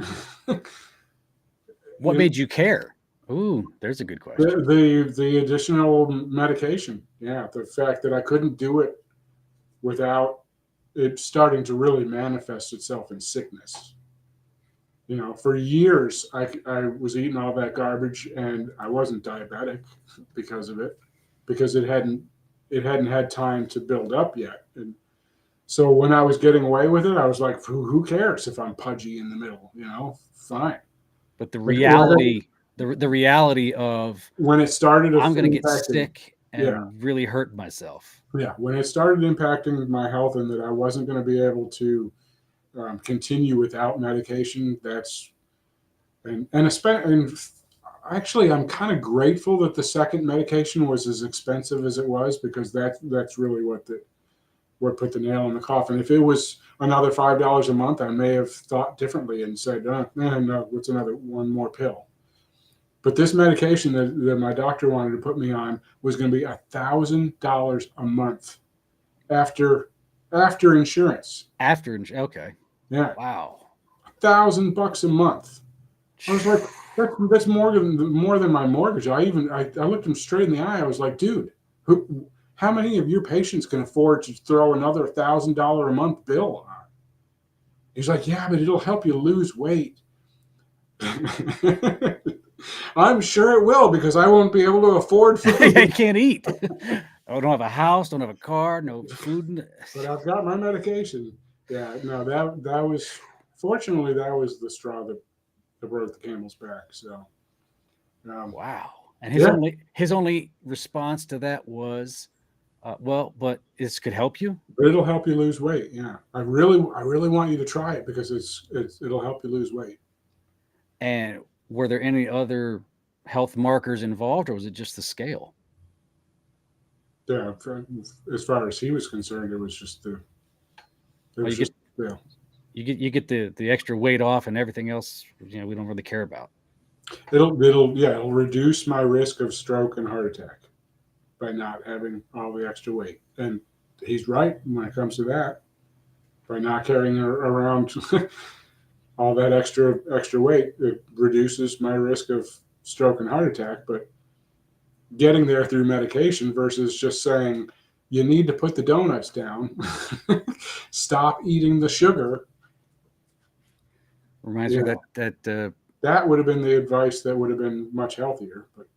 What made you care? Ooh, there's a good question. the additional medication. Yeah, the fact that I couldn't do it without it starting to really manifest itself in sickness. For years I was eating all that garbage and I wasn't diabetic because of it, because it hadn't had time to build up yet. And so when I was getting away with it, I was like, who cares if I'm pudgy in the middle? Fine. But the But reality, the reality of when it started I'm going to get impacting, sick yeah, and really hurt myself. yeah, when it started impacting my health and that I wasn't going to be able to continue without medication, and actually, I'm kind of grateful that the second medication was as expensive as it was, because that's really what put the nail in the coffin. If it was another $5 a month, I may have thought differently and said, no, what's another one more pill? But this medication that my doctor wanted to put me on was going to be $1,000 a month after insurance. Okay. Yeah, Wow. $1,000 a month. I was like, that's more than my mortgage. I looked him straight in the eye. I was like, dude, how many of your patients can afford to throw another $1,000 a month bill on? He's like, yeah, but it'll help you lose weight. I'm sure it will, because I won't be able to afford food. I can't eat. I don't have a house, don't have a car, no food. But I've got my medication. Yeah, no, that was, fortunately, that was the straw that broke the camel's back. So, Wow. And yeah, his only response to that was, well, but this could help you. but it'll help you lose weight. Yeah, I really want you to try it, because it'll help you lose weight. And were there any other health markers involved, or was it just the scale? Yeah, as far as he was concerned, it was just it Well, was just yeah. you get the extra weight off, and everything else, we don't really care about. It'll reduce my risk of stroke and heart attack by not having all the extra weight. And he's right when it comes to that. By not carrying around all that extra weight, it reduces my risk of stroke and heart attack. But getting there through medication versus just saying you need to put the donuts down, stop eating the sugar. Reminds me Yeah, of that that would have been the advice that would have been much healthier. But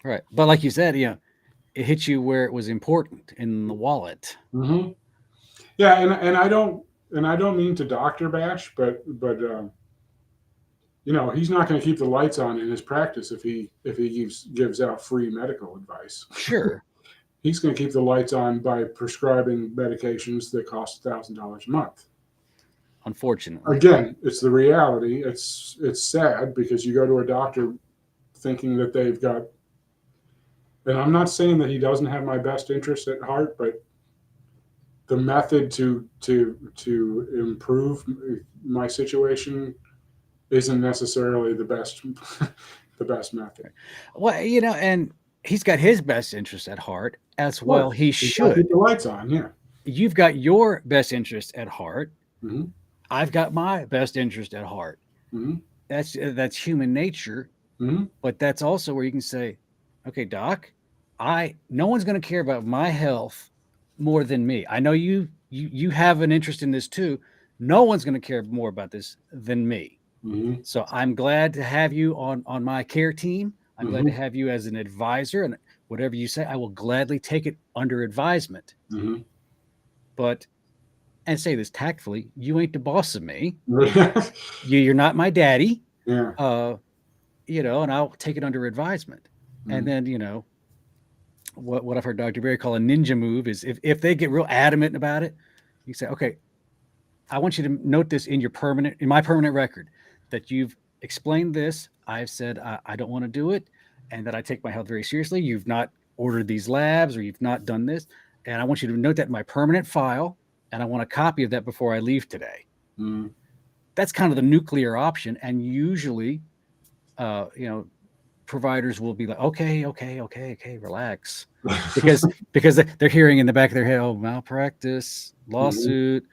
right. But like you said, it hit you where it was important, in the wallet. mm-hmm. Yeah, and I don't mean to doctor bash, but he's not going to keep the lights on in his practice if he gives out free medical advice. Sure. He's going to keep the lights on by prescribing medications that cost $1,000 a month. Unfortunately. Again, it's the reality. It's sad, because you go to a doctor thinking that they've got, and I'm not saying that he doesn't have my best interest at heart, but the method to improve my situation isn't necessarily the best the best method. Well, and he's got his best interest at heart, as Right. well he You gotta should. keep the lights on, yeah. You've got your best interest at heart. Mm-hmm. I've got my best interest at heart. Mm-hmm. That's human nature, Mm-hmm. but that's also where you can say, okay, doc, no one's going to care about my health more than me. I know you have an interest in this too. No one's going to care more about this than me. Mm-hmm. So I'm glad to have you on my care team. I'm glad to Mm-hmm. have you as an advisor, and whatever you say, I will gladly take it under advisement. Mm-hmm. But, and say this tactfully, you ain't the boss of me. Yeah. You're not my daddy. Yeah. And I'll take it under advisement. And Mm-hmm. then, what I've heard Dr. Berry call a ninja move is, if they get real adamant about it, you say, okay, I want you to note this in my permanent record, that you've explained this. I've said I don't want to do it, and that I take my health very seriously. You've not ordered these labs, or you've not done this, and I want you to note that in my permanent file, and I want a copy of that before I leave today. Mm-hmm. That's kind of the nuclear option, and usually, providers will be like, okay, relax, because they're hearing in the back of their head, oh, malpractice, lawsuit.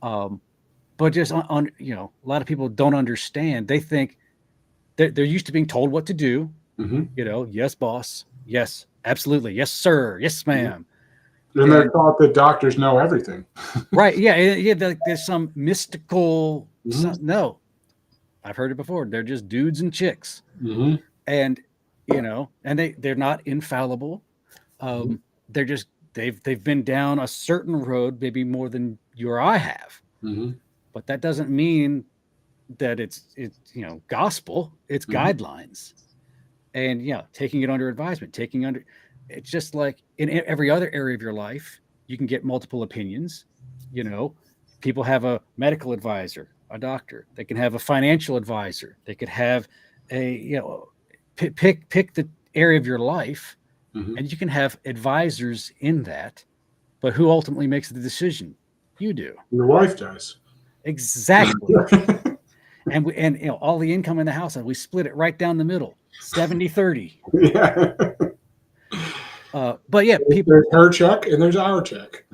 But just a lot of people don't understand. They think they're used to being told what to do. Mm-hmm. Yes, boss. Yes, absolutely. Yes, sir. Yes, ma'am. And they're taught that doctors know everything. Right. Yeah. Yeah. There's some mystical. Mm-hmm. No, I've heard it before. They're just dudes and chicks, Mm-hmm. and and they're not infallible. Mm-hmm. They're just they've been down a certain road, maybe more than you or I have. Mm-hmm. But that doesn't mean that it's gospel. It's Mm-hmm. guidelines, and taking it under advisement, it's just like in every other area of your life, you can get multiple opinions. People have a medical advisor, a doctor. They can have a financial advisor. They could have pick the area of your life, Mm-hmm. and you can have advisors in that. But who ultimately makes the decision? You do. Your wife does. Exactly. And all the income in the house, and we split it right down the middle, 70-30. Yeah. But yeah, people. There's her check and there's our check.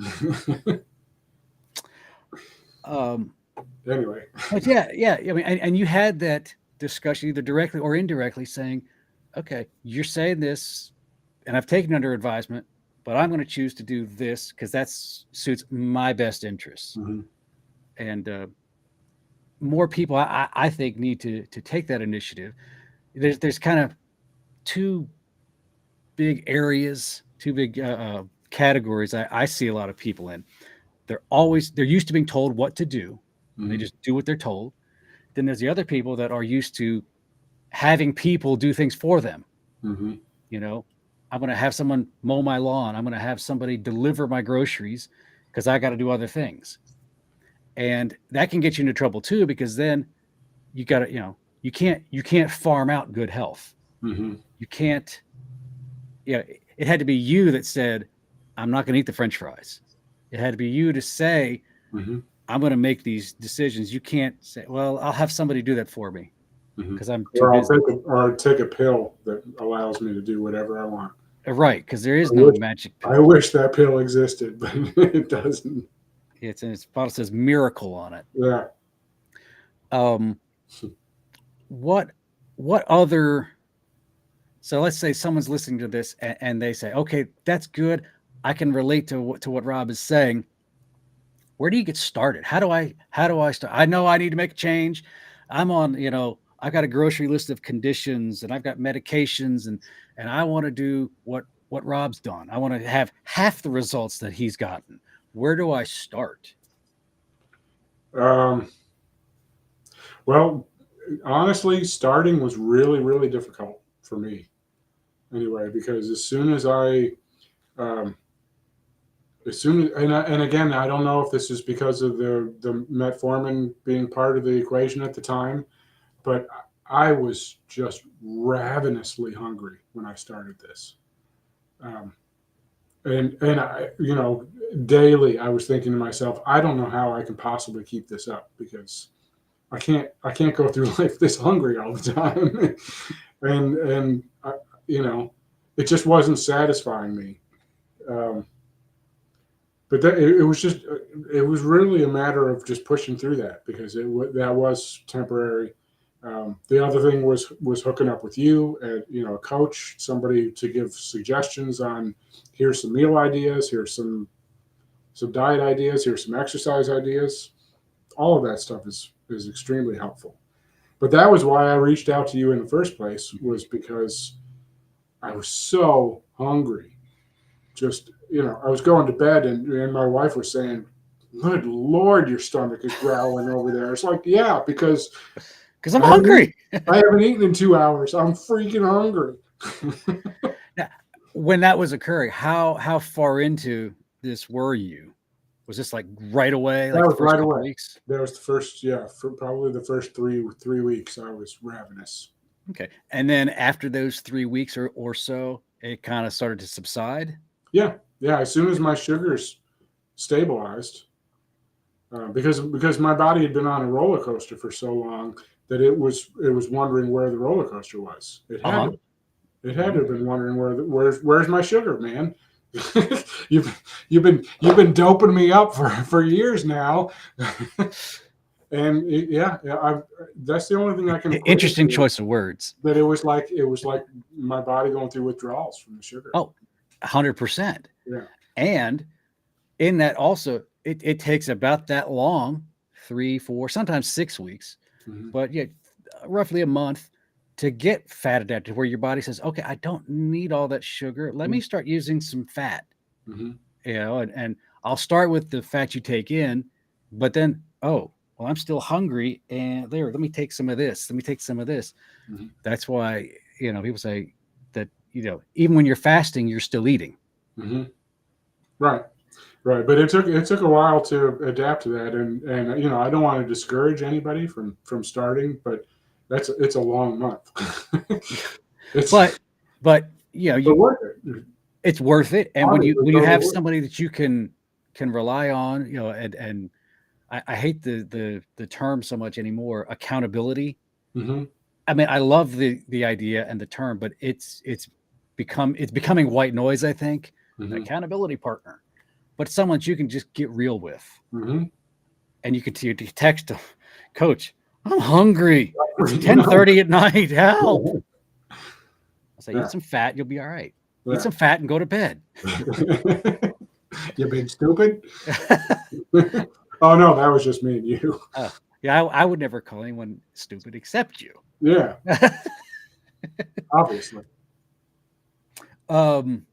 Anyway. But yeah. I mean, and you had that discussion either directly or indirectly, saying, "Okay, you're saying this, and I've taken it under advisement, but I'm going to choose to do this because that suits my best interests." Mm-hmm. And more people, I think, need to take that initiative. There's kind of two big areas, two big categories I see a lot of people in. They're used to being told what to do, and Mm-hmm. they just do what they're told. Then there's the other people that are used to having people do things for them. Mm-hmm. I'm going to have someone mow my lawn. I'm going to have somebody deliver my groceries because I got to do other things. And that can get you into trouble too, because then you got to, you can't farm out good health. Mm-hmm. You can't, it had to be you that said, I'm not going to eat the French fries. It had to be you to say, Mm-hmm. I'm going to make these decisions. You can't say, well, I'll have somebody do that for me because I'm too Or busy. I'll take a pill that allows me to do whatever I want. Right, because there is no magic pill. I wish that pill existed, but it doesn't. It's bottle says miracle on it. Yeah. What other? So let's say someone's listening to this and they say, "Okay, that's good. I can relate to what Rob is saying." Where do you get started? How do I start? I know I need to make a change. I'm on, I've got a grocery list of conditions and I've got medications and I want to do what Rob's done. I want to have half the results that he's gotten. Where do I start? Well, honestly, starting was really, really difficult for me anyway, because as soon as and again, I don't know if this is because of the metformin being part of the equation at the time, but I was just ravenously hungry when I started this. And I, daily I was thinking to myself, I don't know how I can possibly keep this up because I can't go through life this hungry all the time. and it just wasn't satisfying me. But it was really a matter of just pushing through that because that was temporary. The other thing was hooking up with you, a coach, somebody to give suggestions on here's some meal ideas, here's some diet ideas, here's some exercise ideas. All of that stuff is extremely helpful. But that was why I reached out to you in the first place, was because I was so hungry. Just, I was going to bed and my wife was saying, "Good Lord, your stomach is growling over there." It's like, yeah, because I'm hungry. I haven't eaten in 2 hours. I'm freaking hungry. Now, when that was occurring, how far into this were you? Was this like right away? Like That the was first right couple away. weeks? That was the first, for probably the first three weeks, I was ravenous. Okay. And then after those 3 weeks or so, it kind of started to subside? Yeah. As soon as my sugars stabilized, because my body had been on a roller coaster for so long that it was wondering where the roller coaster was. It had to have been wondering where's my sugar, man. you've been doping me up for years now. And that's the only thing I can equate it Interesting to. choice of words. That it was like my body going through withdrawals from the sugar. Oh, 100%. Yeah. And in that also, it takes about that long, 3, 4, sometimes 6 weeks, Hmm. but yeah, roughly a month to get fat adapted where your body says, okay, I don't need all that sugar. Let me start using some fat, Hmm. and I'll start with the fat you take in, but then, oh, well, I'm still hungry. And there, let me take some of this. Let me take some of this. Hmm. That's why, people say that, even when you're fasting, you're still eating. Hmm. Right. Right. But it took a while to adapt to that, and I don't want to discourage anybody from starting, but it's a long month. it's But but worth it. it's worth it. And when you Honestly, when you totally have worth somebody that you can rely on, and I hate the term so much anymore, accountability. it. Hmm. I mean, I love the idea and the term, but it's becoming white noise, I think. An Hmm. accountability partner, but someone you can just get real with, Hmm. and you can text them, Coach, I'm hungry. It's You know? 10:30 at night. Help. I say, eat Yeah. some fat, you'll be all right. Eat Yeah. some fat and go to bed. You big stupid. Oh no, that was just me and you. Uh, yeah, I would never call anyone stupid except you. Yeah, obviously. um,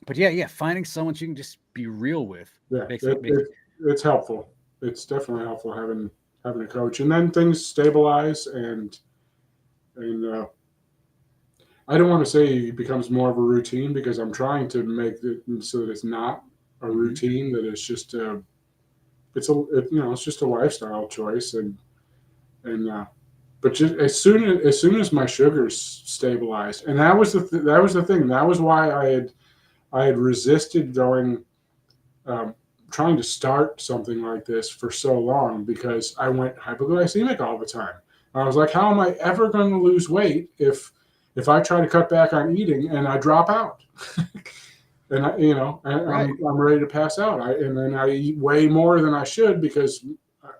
but yeah, finding someone you can just be real with Yeah, makes it, makes it it's helpful. It's definitely helpful having a coach, and then things stabilize, and I don't want to say it becomes more of a routine because I'm trying to make it so that it's not a mm-hmm. routine. That it's just it's just a lifestyle choice, and but just as soon as my sugars stabilized, and that was the thing. That was why I had resisted going, um, trying to start something like this for so long because I went hypoglycemic all the time. I was like, how am I ever going to lose weight if I try to cut back on eating and I drop out? And Right, I'm ready to pass out. And then I eat way more than I should because to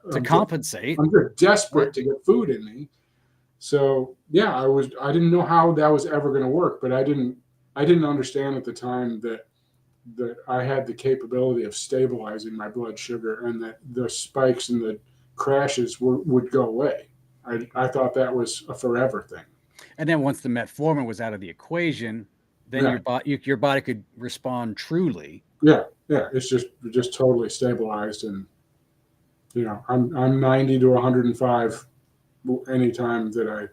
I'm just compensate. I'm just Right, desperate to get food in me. So yeah, I didn't know how that was ever going to work, but I didn't understand at the time that I had the capability of stabilizing my blood sugar and that the spikes and the crashes would go away. I thought that was a forever thing. and then once the metformin was out of the equation, then Yeah, your body could respond truly. yeah, yeah. It's just totally stabilized, and I'm 90 to 105 anytime that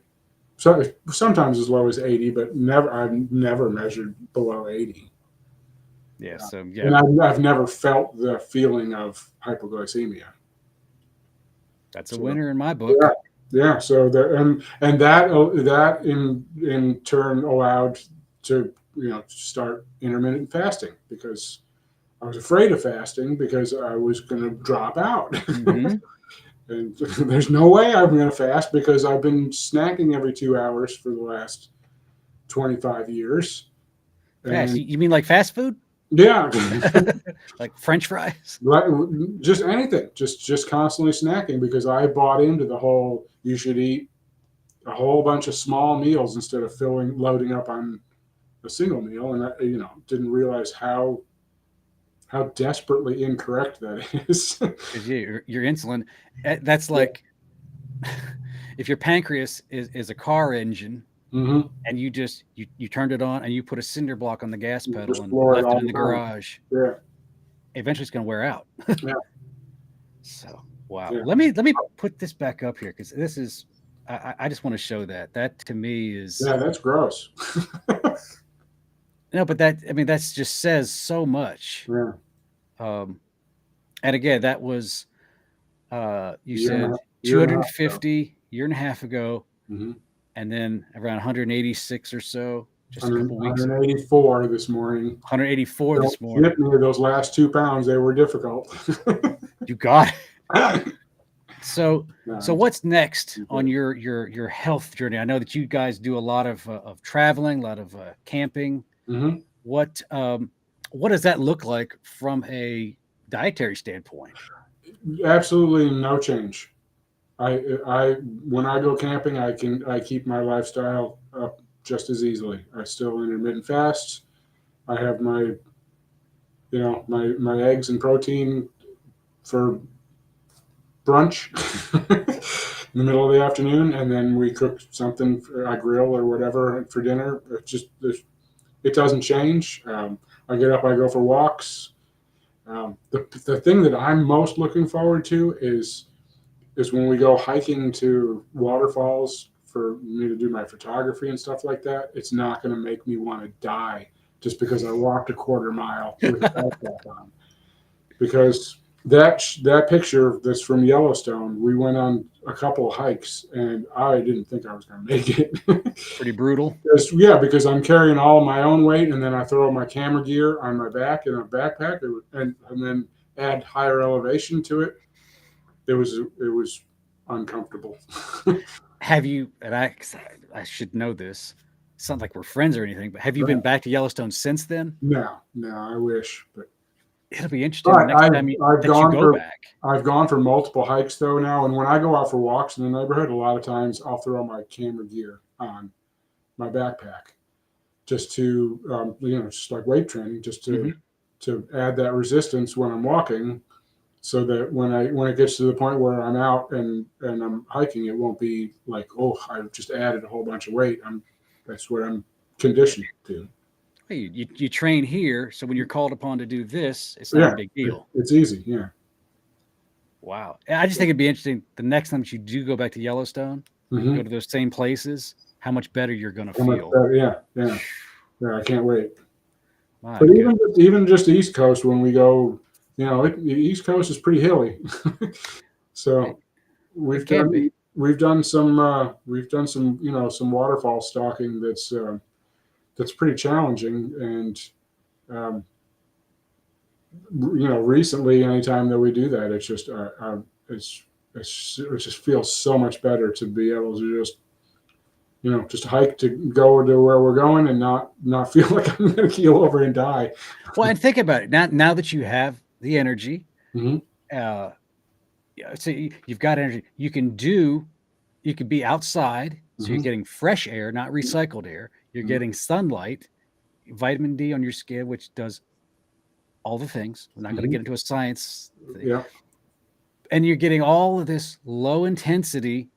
sometimes as low as 80, but I've never measured below 80. Yeah, so yeah, And I've never felt the feeling of hypoglycemia. that's a So winner in my yeah, book. yeah. So that in turn allowed to start intermittent fasting because I was afraid of fasting because I was going to drop out. Mm-hmm. And there's no way I'm going to fast because I've been snacking every 2 hours for the last 25 years. Fast. And You mean like fast food? yeah, Like French fries? like, just anything, just constantly snacking because I bought into the whole you should eat a whole bunch of small meals instead of loading up on a single meal, and I didn't realize how desperately incorrect that is. Because your insulin, that's Yeah. like if your pancreas is a car engine Hmm. and you turned it on and you put a cinder block on the gas You pedal just and floor it left it all in the the time. garage, Yeah, eventually it's going to wear out. yeah, So wow, yeah. let me put this back up here because this is I just want to show that to me is Yeah, that's gross. no, but that I mean that's just says so much. Yeah, Um, and again, that was you year and a said half, year and a half ago. 250 year and a half ago, Mm-hmm. and then around 186 or so, just a 100, couple weeks, 184 this morning. 184 Don't this morning. get me those last 2 pounds; they were difficult. You got it. No, So I'm what's next on kidding. your health journey? I know that you guys do a lot of traveling, a lot of camping. Hmm. What what does that look like from a dietary standpoint? Absolutely no change. I when I go camping, I keep my lifestyle up just as easily. I still intermittent fast. I have my my eggs and protein for brunch in the middle of the afternoon, and then we cook something. I grill or whatever for dinner. It doesn't change. I get up, I go for walks. The thing that I'm most looking forward to is when we go hiking to waterfalls for me to do my photography and stuff like that. It's not going to make me want to die just because I walked a quarter mile with a backpack on. Because that picture that's from Yellowstone, we went on a couple of hikes and I didn't think I was going to make it. Pretty brutal. Because I'm carrying all my own weight, and then I throw my camera gear on my back in a backpack, and then add higher elevation to it. It was uncomfortable. Have you, and I should know this. It's not like we're friends or anything, but have you been back to Yellowstone since then? No, I wish, but It'll be interesting the next time you go back. I've gone for multiple hikes though now, and when I go out for walks in the neighborhood, a lot of times I'll throw my camera gear on my backpack just to just like weight training, just to add that resistance when I'm walking, so that when it gets to the point where I'm out and I'm hiking, it won't be like, oh, I just added a whole bunch of weight. That's what I'm conditioned to. You train here, so when you're called upon to do this, it's not a big deal. It's easy, yeah. Wow. I just think it'd be interesting the next time you do go back to Yellowstone, go to those same places, how much better you're going to feel. Yeah, I can't wait. But even just the East Coast, when we go, the East Coast is pretty hilly. So we've done some some waterfall stalking that's pretty challenging, and recently, anytime that we do that, it's just it just feels so much better to be able to just hike to go to where we're going and not feel like I'm going to keel over and die. Well, and think about it now that you have the energy, so you've got energy. You can be outside, so you're getting fresh air, not recycled air. You're getting sunlight, vitamin D on your skin, which does all the things. We're not going to get into a science thing. Yeah. And you're getting all of this low intensity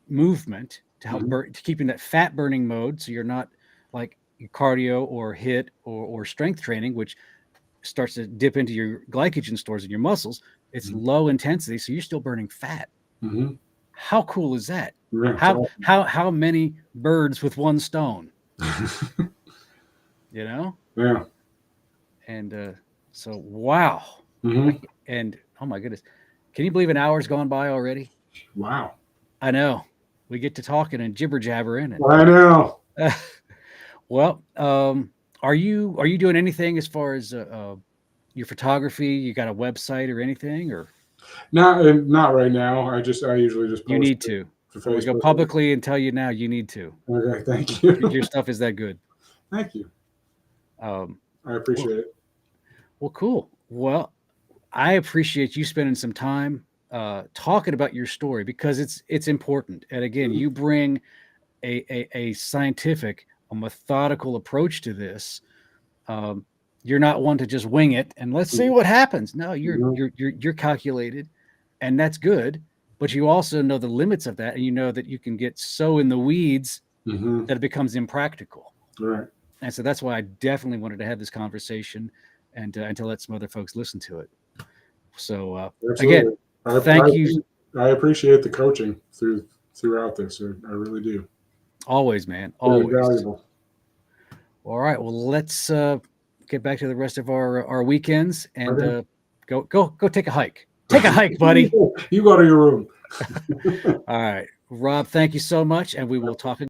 movement to help to keeping that fat burning mode. So you're not like cardio or HIIT or strength training, which starts to dip into your glycogen stores in your muscles. It's low intensity. So you're still burning fat. How cool is that? Yeah, how many birds with one stone? Yeah. And so, wow. And oh my goodness, can you believe an hour's gone by already? Wow. I know. We get to talking and jibber jabbering. I know. Well, are you doing anything as far as your photography? You got a website or anything, or not right now? I usually just post. You need to. We go publicly and tell you now. You need to. Okay, thank you. Your stuff is that good. Thank you. I appreciate it. Well, cool. Well, I appreciate you spending some time talking about your story, because it's important. And again, you bring a scientific, a methodical approach to this. You're not one to just wing it and let's see what happens. No, you're calculated, and that's good. But you also know the limits of that, and you know that you can get so in the weeds that it becomes impractical. Right. And so that's why I definitely wanted to have this conversation and to let some other folks listen to it. So again, thank you. I appreciate the coaching throughout this. I really do. Always, man. Always. Very valuable. All right. Well, let's get back to the rest of our weekends and go take a hike. Take a hike, buddy. You go to your room. All right. Rob, thank you so much, and we will talk again.